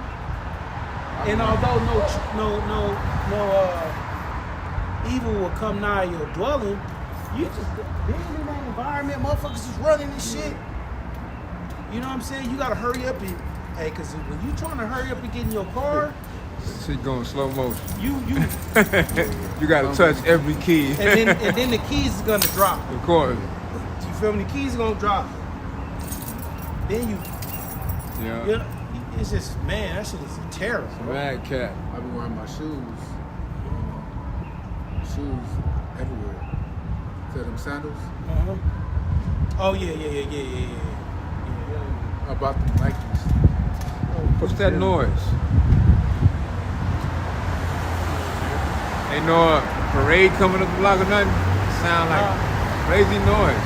And although no evil will come nigh your dwelling, you just being in that environment, motherfuckers just running this shit. You know what I'm saying? You gotta hurry up and, hey, cause when you trying to hurry up and get in your car, shit going slow motion. You you gotta touch every key. and then the keys is gonna drop. Of course. You feel me? The keys are gonna drop. Then you know, it's just, man, that shit is terrible. Mad cat. I've been wearing my shoes. Shoes everywhere. So them sandals. Oh yeah. About the Nikes. What's that noise? Ain't no parade coming up the block or nothing? Sound like crazy noise.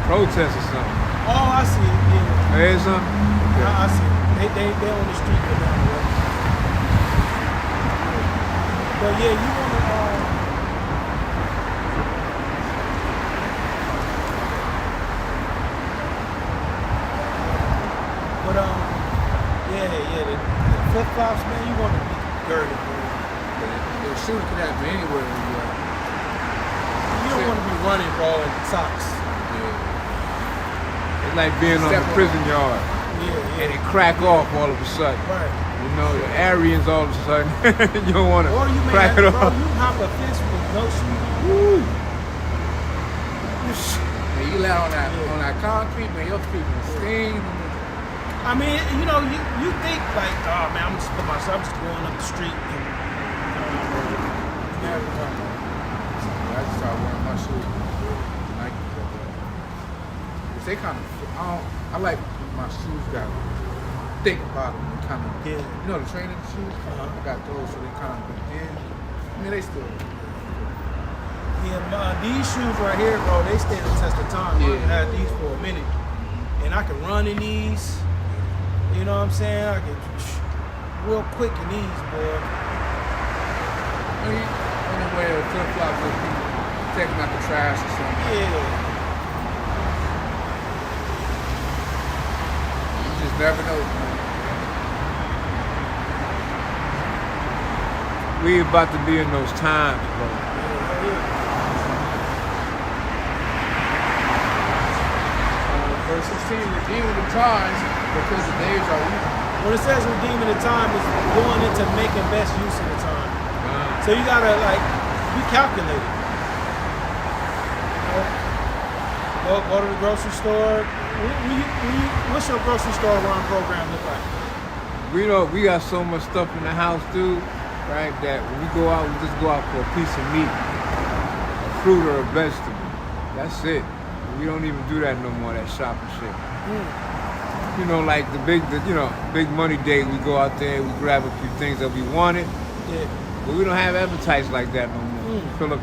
Protest or something. Oh, I see it. Yeah. There is something? I see it. They on the street but down the road. But yeah, you wanna but the flip flops, man, you wanna be girded, man. The shooting could happen anywhere. You don't want to be running ball in socks. It's like being on the prison yard. Yeah. And it crack off all of a sudden. Right. You know, the Aryans all of a sudden, you don't want to Or you may crack have it to, off. bro, you hop a fence with no shoes. Woo. And you lay on that concrete, man, your feet will sting. I mean, you know, you think like, oh man, I'm just put myself, I'm just going up the street and I just started wearing my shoes. Nike. They kind of, I like my shoes got thick bottom. Kind of, Yeah. you know the training shoes? Uh-huh. I got those so they kind of thin. I mean, they still. yeah, these shoes right here, bro, they stand the test of time. Yeah. I've had these for a minute. And I can run in these. You know what I'm saying? I can real quick in these, boy. I mean, anywhere flip flops if you take them out the trash or something. Yeah. You just never know. Man. We about to be in those times, bro. Verse 16, redeeming the times because the days are evil. When it says redeeming the time, it's going into making best use of the time. So you gotta like be calculated. Go to the grocery store. What's your grocery store run program look like? We got so much stuff in the house, dude, right, that when we go out, we just go out for a piece of meat, a fruit or a vegetable. That's it. We don't even do that no more, that shopping shit. You know, like the big money day, we go out there, we grab a few things that we wanted, Yeah. but we don't have appetites like that no more. Fill up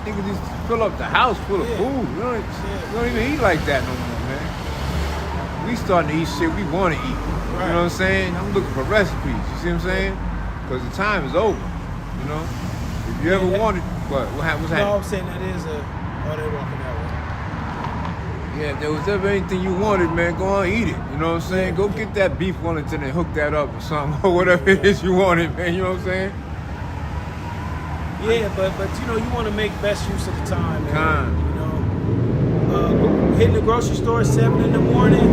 niggas just fill up the house full of Yeah. food. We don't even eat like that no more, man. We starting to eat shit we want to eat. You Right. know what I'm saying? I'm looking for recipes. You see what I'm saying? Because the time is over. You know? If you ever wanted, what's No, happening? I'm saying that is they walking that way. Yeah, if there was ever anything you wanted, man, go on eat it. You know what I'm saying? Go get that beef Wellington and hook that up or something, or whatever it is you wanted, man. You know what I'm saying? Yeah, but you know, you want to make best use of the time, man. Time. You know, hitting the grocery store at 7 in the morning.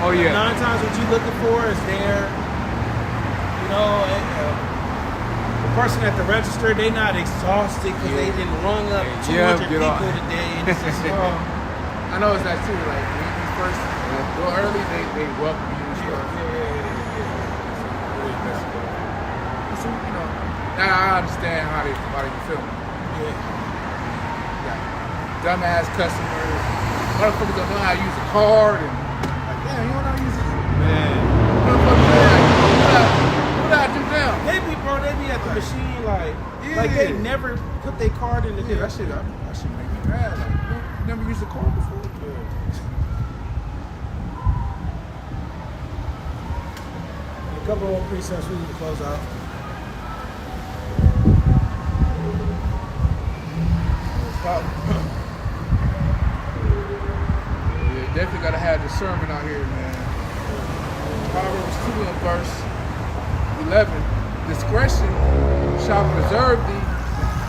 Oh yeah. 9 times what you looking for is there. You know, the person at the register, they not exhausted because they didn't rung up 200 get off. people today. And it's just, I know it's that too. Like when you first go early, they welcome you and stuff. So, you know, now I understand how they feel. yeah. Dumbass customers, motherfuckers don't know how to use a card, and like, damn, you don't know how to use it. Man. What did I do now? They be at the machine like they never put their card in the Yeah, that shit make me mad. Like, you never used a card before? A couple more precepts we need to close out. Yeah, definitely gotta have discernment out here, man. Proverbs 2 and verse 11. Discretion shall preserve thee,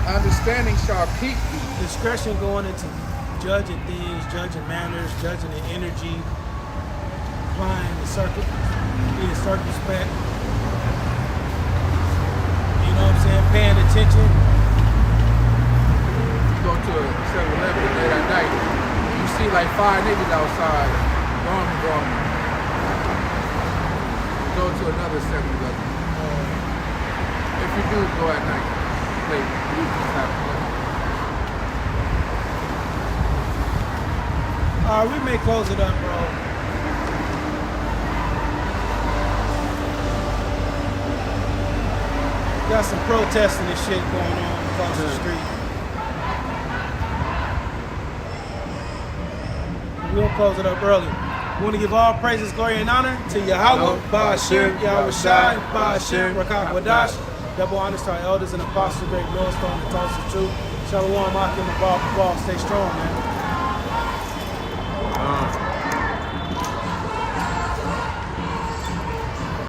understanding shall keep thee. Discretion going into judging things, judging manners, judging the energy, applying being circumspect. You know what I'm saying? Paying attention. You go to a 7-Eleven late at night, you see like 5 niggas outside, going. another 7-Eleven. If you do go at night, late, you just have fun. We may close it up, bro. Got some protesting and shit going on across the street. We'll close it up early. We want to give all praises, glory, and honor to Yahweh, Ba'ashir, Yahweh Shai, Ba'ashir, Rakak Wadash. Double honors to our elders and apostles, great millstone, that tells the truth. Shalom, Akim, and Baal, stay strong, man.